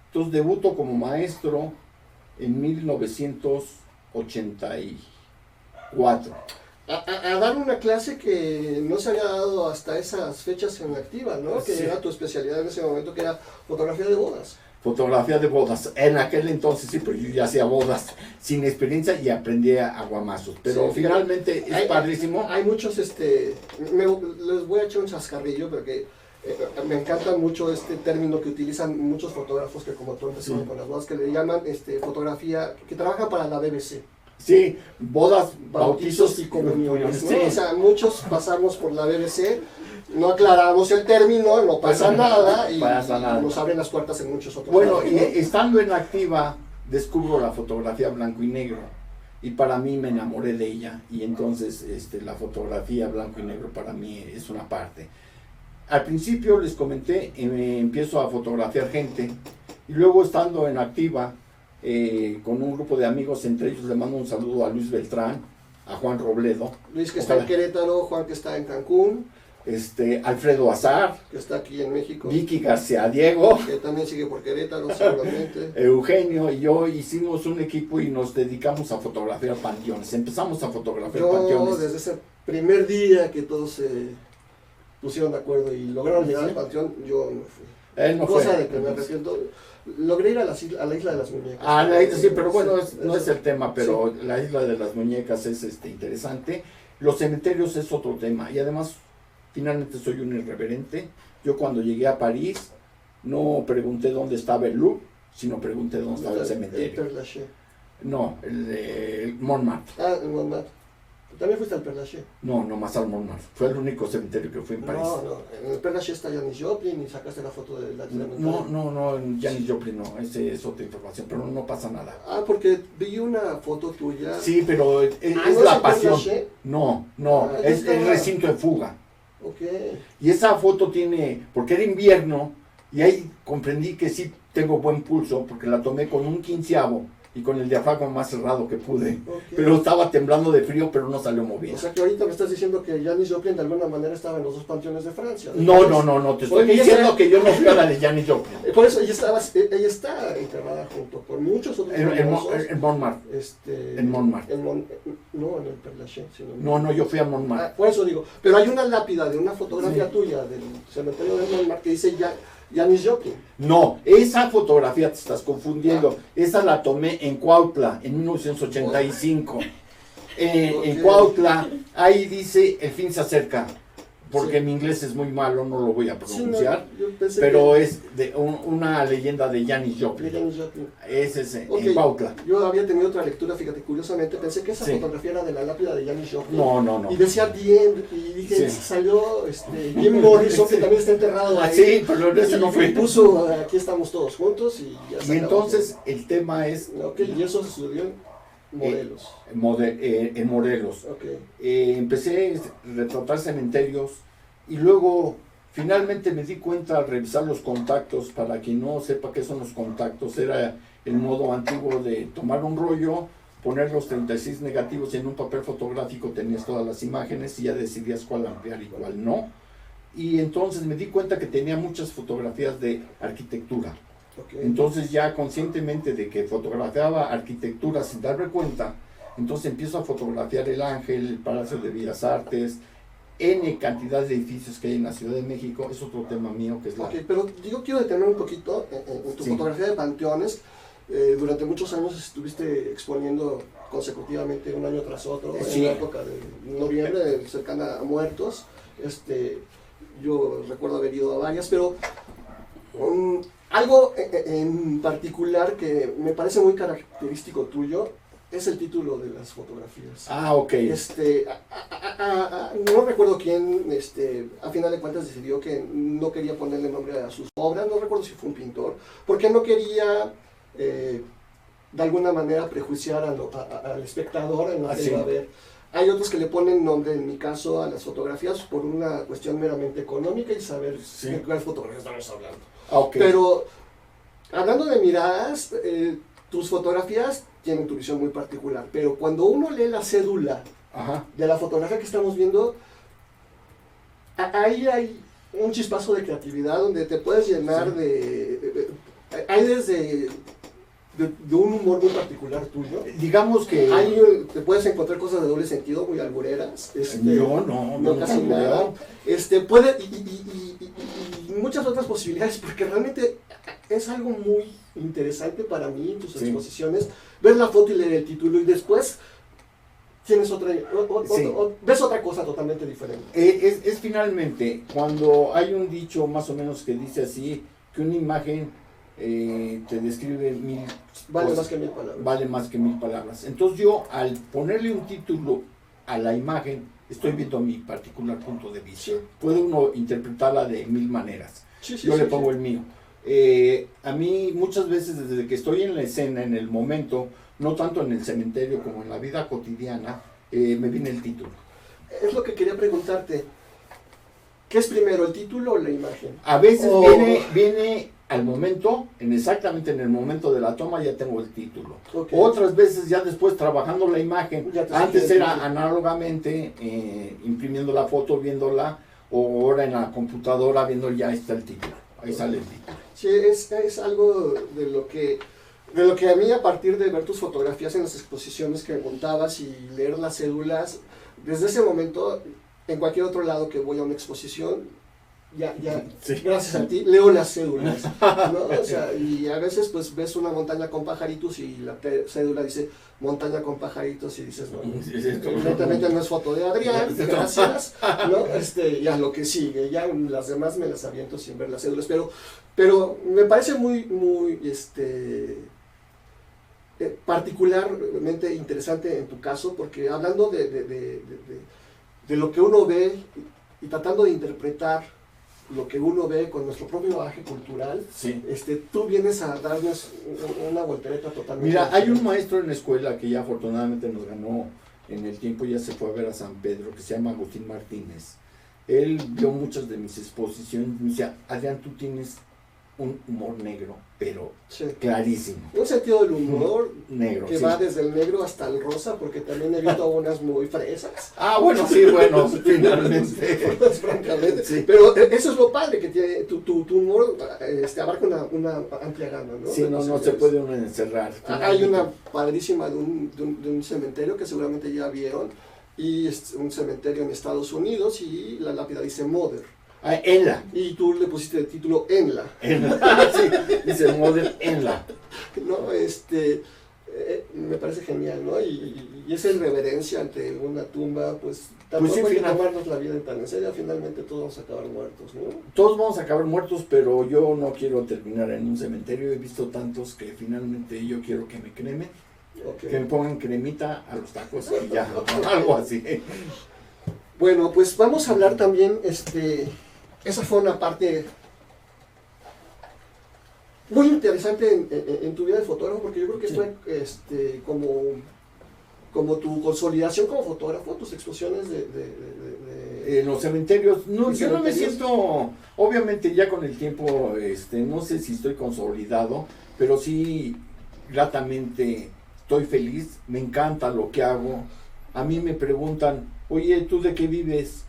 Entonces debuto como maestro en 1984. 4. A dar una clase que no se había dado hasta esas fechas en activa, ¿no? Que Sí. era tu especialidad en ese momento, que era fotografía de bodas. Fotografía de bodas. En aquel entonces sí, pero yo ya hacía bodas sin experiencia y aprendí a guamazos. Pero Sí, finalmente es padrísimo. Hay muchos, les voy a echar un chascarrillo porque me encanta mucho este término que utilizan muchos fotógrafos que como tú empezaste Sí. con las bodas, que le llaman fotografía, que trabaja para la BBC. Sí, bodas, Bautizos y comuniones, ¿no? Sí. O sea, muchos pasamos por la BBC, no aclaramos el término, no pasa nada y Pasa nada. nos abren las puertas en muchos otros Bueno, lados, y ¿no? estando en activa, descubro la fotografía blanco y negro. Y para mí me enamoré de ella. Y entonces la fotografía blanco y negro para mí es una parte. Al principio les comenté, empiezo a fotografiar gente. Y luego estando en activa, con un grupo de amigos, entre ellos le mando un saludo a Luis Beltrán, a Juan Robledo, Luis que está en Querétaro, Juan que está en Cancún, Alfredo Azar, que está aquí en México, Vicky García Diego, que también sigue por Querétaro seguramente. Eugenio y yo hicimos un equipo y nos dedicamos a fotografiar panteones. Empezamos a fotografiar Yo panteones. desde ese primer día que todos se pusieron de acuerdo y lograron llegar al panteón, yo no fui. Él no Cosa fue. de que me arrepiento. Logré ir a la isla de las muñecas. Ah, la isla sí, pero bueno, Sí, no es el tema, pero la isla de las muñecas es interesante. Los cementerios es otro tema y además finalmente soy un irreverente. Yo cuando llegué a París no pregunté dónde estaba el Louvre, sino pregunté dónde estaba el cementerio. El Père Lachaise. No, el Montmartre. Ah, el Montmartre. ¿También fuiste al Père Lachaise? No, nomás al Montmartre. Fue el único cementerio que fui en París. No, en el Père Lachaise está Janis Joplin y sacaste la foto de la No, Janis Joplin no, ese es otra información, pero no pasa nada. Ah, porque vi una foto tuya. Sí, pero es ¿no la es el Père pasión. Lachaise? No, Ah, es yo el estaba- recinto de fuga. Ok. Y esa foto tiene, porque era invierno, y ahí comprendí que sí tengo buen pulso, porque la tomé con un 15avo y con el diafragma más cerrado que pude. Ok. Pero estaba temblando de frío, pero no salió muy bien. O sea que ahorita me estás diciendo que Janis Joplin de alguna manera estaba en los dos panteones de Francia. No, te estoy Porque ella diciendo está- que yo no fui a la de Janis Joplin. Por eso ella está enterrada junto con muchos otros famosos. En Montmartre. En Montmartre. no, en el Père Lachaise, sino en- No, yo fui a Montmartre. Por eso digo, pero hay una lápida de una fotografía Sí. tuya del cementerio de Montmartre que dice Janis Joplin. No, esa fotografía te estás confundiendo. Esa la tomé en Cuautla en 1985. En Ok. Cuautla, ahí dice el fin se acerca. Porque Sí. mi inglés es muy malo, no lo voy a Sí, pronunciar. yo pensé Pero que- es de una leyenda de Janis de Joplin. Janis Joplin. Es ese, Ok, en Cuautla. yo había tenido otra lectura, fíjate, curiosamente, pensé que esa Sí. fotografía era de la lápida de Janis Joplin. No. Y decía bien, y dije, Sí. salió Jim Morrison, que Sí. también está enterrado ahí. Sí, pero ese no fue. Y puso, aquí estamos todos juntos y ya se Y acabó. entonces el tema es Ok, y eso se sucedió en Morelos. en Morelos. Ok. Empecé a retratar cementerios y luego finalmente me di cuenta al revisar los contactos. Para quien no sepa qué son los contactos, era el modo antiguo de tomar un rollo, poner los 36 negativos y en un papel fotográfico tenías todas las imágenes y ya decidías cuál ampliar y cuál no. Y entonces me di cuenta que tenía muchas fotografías de arquitectura. Ok. Entonces ya conscientemente de que fotografiaba arquitectura sin darme cuenta, entonces empiezo a fotografiar el Ángel, el Palacio de Bellas Artes, N cantidad de edificios que hay en la Ciudad de México. Es otro tema mío que es la... Ok, pero yo quiero detenerme un poquito en tu Sí. fotografía de panteones. Durante muchos años estuviste exponiendo consecutivamente un año tras otro, Sí. en la época de noviembre, cercana a Muertos. Yo recuerdo haber ido a varias, pero algo en particular que me parece muy característico tuyo es el título de las fotografías. Ah, ok. No recuerdo quién, a final de cuentas decidió que no quería ponerle nombre a sus obras, no recuerdo si fue un pintor, porque no quería de alguna manera prejuiciar al espectador en lo que Sí. iba a ver. Hay otros que le ponen nombre, en mi caso, a las fotografías por una cuestión meramente económica y saber Sí. de cuáles fotografías estamos hablando. Ah, ok. Pero, hablando de miradas, tus fotografías tienen tu visión muy particular, pero cuando uno lee la cédula Ajá. de la fotografía que estamos viendo, ahí hay un chispazo de creatividad donde te puedes llenar Sí. hay desde de un humor muy particular tuyo. Digamos que Ahí te puedes encontrar cosas de doble sentido, muy albureras. yo no Casi tengo nada. idea. Puede, y muchas otras posibilidades, porque realmente es algo muy interesante para mí en tus Sí. exposiciones, ver la foto y leer el título, y después tienes Sí. ves otra cosa totalmente diferente. Es finalmente cuando hay un dicho más o menos que dice así, que una imagen te describe mil Vale cosas, más que 1000 palabras. vale más que 1000 palabras. Entonces yo, al ponerle un título a la imagen, estoy viendo mi particular punto de vista. Sí. Puede uno interpretarla de 1000 maneras. Sí, sí, Yo sí, le sí. pongo el mío. A mí muchas veces desde que estoy en la escena, en el momento, no tanto en el cementerio como en la vida cotidiana, me viene el título. Es lo que quería preguntarte. ¿Qué es primero, el título o la imagen? A veces O- viene al momento, exactamente en el momento de la toma ya tengo el título. Ok. Otras veces ya después trabajando la imagen, Ya te antes surge el era título. análogamente imprimiendo la foto, viéndola, o ahora en la computadora viendo ya está el título, ahí sale el título. Sí, es algo de lo que a mí, a partir de ver tus fotografías en las exposiciones que montabas y leer las cédulas, desde ese momento, en cualquier otro lado que voy a una exposición, Sí. gracias a ti, leo las cédulas, ¿no? O sea, y a veces pues ves una montaña con pajaritos y la cédula dice montaña con pajaritos y dices, no, evidentemente no es foto de Adrián, gracias, ¿no? Y a lo que sigue, ya las demás me las aviento sin ver las cédulas, pero me parece muy particularmente interesante en tu caso, porque hablando de lo que uno ve y tratando de interpretar lo que uno ve con nuestro propio bagaje cultural, Sí. tú vienes a darnos una voltereta totalmente Mira, hay un diferente. maestro en la escuela que ya afortunadamente nos ganó en el tiempo, ya se fue a ver a San Pedro, que se llama Agustín Martínez. Él vio muchas de mis exposiciones y me decía, Adrián, tú tienes un humor negro, pero Sí. clarísimo. Un sentido del humor Negro, que sí. va desde el negro hasta el rosa, porque también he visto unas muy fresas. Ah, bueno, sí, bueno, finalmente. Francamente. Sí. Pero eso es lo padre, que tiene tu humor abarca una amplia gama, ¿no? Sí, De no se posibilidades. puede uno encerrar. Hay una padrísima de un cementerio que seguramente ya vieron, y es un cementerio en Estados Unidos, y la lápida dice Mother, Ah, Enla. y tú le pusiste el título Enla, Sí, dice model Enla. ¿no? Me parece genial, ¿no? Y esa irreverencia ante una tumba, pues tampoco sí, hay que final- tomarnos la vida tan en serio, finalmente todos vamos a acabar muertos, ¿no? Todos vamos a acabar muertos, pero yo no quiero terminar en un cementerio. He visto tantos que finalmente yo quiero que me cremen, Ok. que me pongan cremita a los tacos y ya, algo así. Bueno, pues vamos a hablar también, esa fue una parte muy interesante en tu vida de fotógrafo, porque yo creo que Sí. fue como tu consolidación como fotógrafo, tus exposiciones En los cementerios, no, ¿En yo no me cementerios? siento, obviamente ya con el tiempo, no sé si estoy consolidado, pero sí gratamente estoy feliz, me encanta lo que hago. A mí me preguntan, oye, ¿tú de qué vives?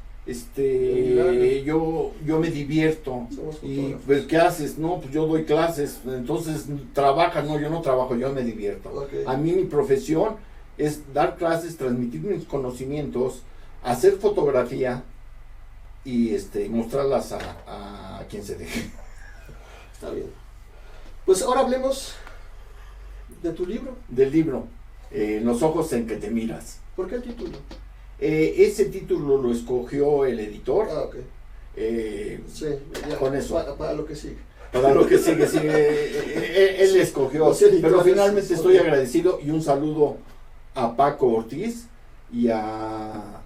Yo me divierto. Somos Y fotógrafos. pues, ¿qué haces? No, pues yo doy clases, entonces trabajas, no, yo no trabajo, yo me divierto. Ok. A mí mi profesión es dar clases, transmitir mis conocimientos, hacer fotografía y mostrarlas a quien se deje. Está bien. Pues ahora hablemos de tu libro. Del libro, Los ojos en que te miras. ¿Por qué el título? Ese título lo escogió el editor. Ah, ok. Sí, ya, Con eso. Para lo que sigue. Para lo que sigue, él escogió. Los editores, Pero finalmente estoy ok. agradecido y un saludo a Paco Ortiz y a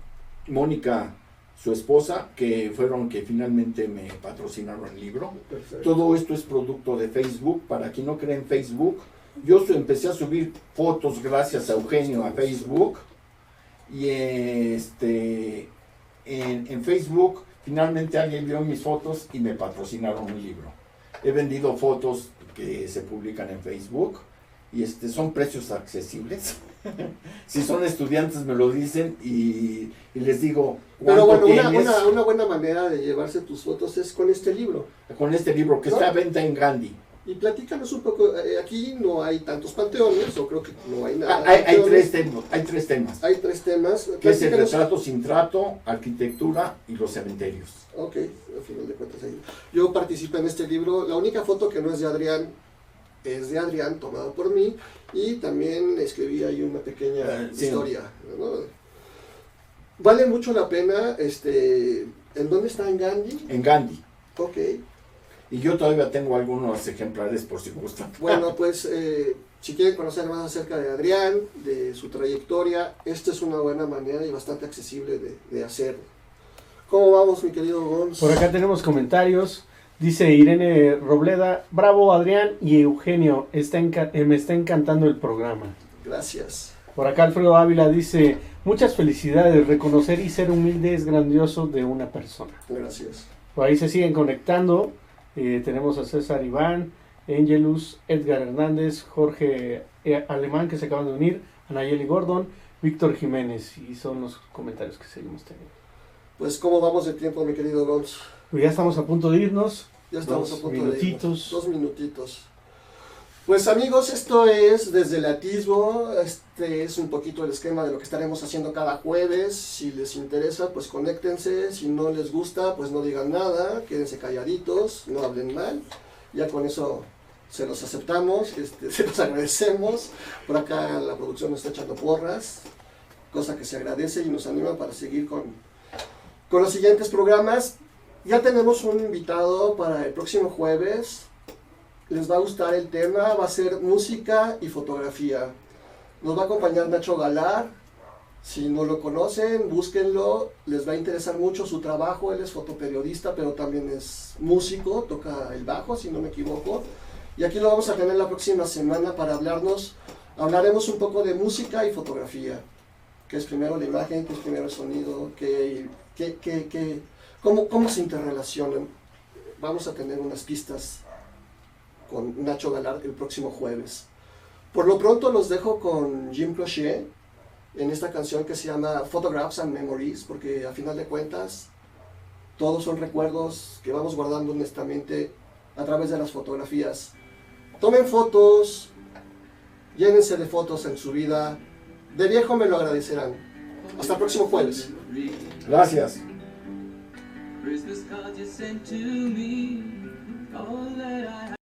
Mónica, su esposa, que fueron que finalmente me patrocinaron el libro. Perfecto. Todo esto es producto de Facebook. Para quien no cree en Facebook, yo empecé a subir fotos gracias a Eugenio a Facebook. Y en Facebook finalmente alguien vio mis fotos y me patrocinaron un libro. He vendido fotos que se publican en Facebook y son precios accesibles. Si son estudiantes me lo dicen y les digo, Pero ¿cuánto bueno, tienes? una buena manera de llevarse tus fotos es con este libro. Con este libro que ¿No? está a venta en Gandhi. Y platícanos un poco, aquí no hay tantos panteones, o creo que no hay nada. Hay tres temas. Hay tres temas. Que es el Platícanos. retrato sin trato, arquitectura y los cementerios. Ok, al final de cuentas ahí. Yo participé en este libro. La única foto que no es de Adrián es de Adrián, tomada por mí. Y también escribí ahí una pequeña Sí. historia, ¿no? Vale mucho la pena. ¿En dónde está? ¿En Gandhi? En Gandhi. Ok. Y yo todavía tengo algunos ejemplares por si gustan. Bueno, pues si quieren conocer más acerca de Adrián, de su trayectoria, esta es una buena manera y bastante accesible de hacerlo. ¿Cómo vamos, mi querido Gonz? Por acá tenemos comentarios. Dice Irene Robleda, bravo Adrián y Eugenio, me está encantando el programa. Gracias. Por acá Alfredo Ávila dice, muchas felicidades, reconocer y ser humilde es grandioso de una persona. Gracias. Por ahí se siguen conectando. Tenemos a César Iván, Angelus, Edgar Hernández, Jorge Alemán que se acaban de unir, Anayeli Gordon, Víctor Jiménez, y son los comentarios que seguimos teniendo. Pues, ¿cómo vamos de tiempo, mi querido Gonz? Pues ya estamos a punto de irnos. Ya estamos 2 a punto minutitos. de irnos. 2 minutitos. Pues, amigos, esto es Desde el Atisbo. Este es un poquito el esquema de lo que estaremos haciendo cada jueves. Si les interesa, pues conéctense. Si no les gusta, pues no digan nada. Quédense calladitos, no hablen mal. Ya con eso se los aceptamos, se los agradecemos. Por acá la producción nos está echando porras, cosa que se agradece y nos anima para seguir con los siguientes programas. Ya tenemos un invitado para el próximo jueves. Les va a gustar el tema, va a ser música y fotografía. Nos va a acompañar Nacho Galar. Si no lo conocen, búsquenlo, les va a interesar mucho su trabajo. Él es fotoperiodista, pero también es músico, toca el bajo, si no me equivoco. Y aquí lo vamos a tener la próxima semana para hablaremos un poco de música y fotografía. ¿Qué es primero la imagen? ¿Qué es primero el sonido? ¿Cómo se interrelacionan? Vamos a tener unas pistas con Nacho Galar el próximo jueves. Por lo pronto los dejo con Jim Croce en esta canción que se llama Photographs and Memories, porque a final de cuentas todos son recuerdos que vamos guardando honestamente a través de las fotografías. Tomen fotos, llénense de fotos en su vida, de viejo me lo agradecerán. Hasta el próximo jueves. Gracias. Christmas cards you sent to me, all that I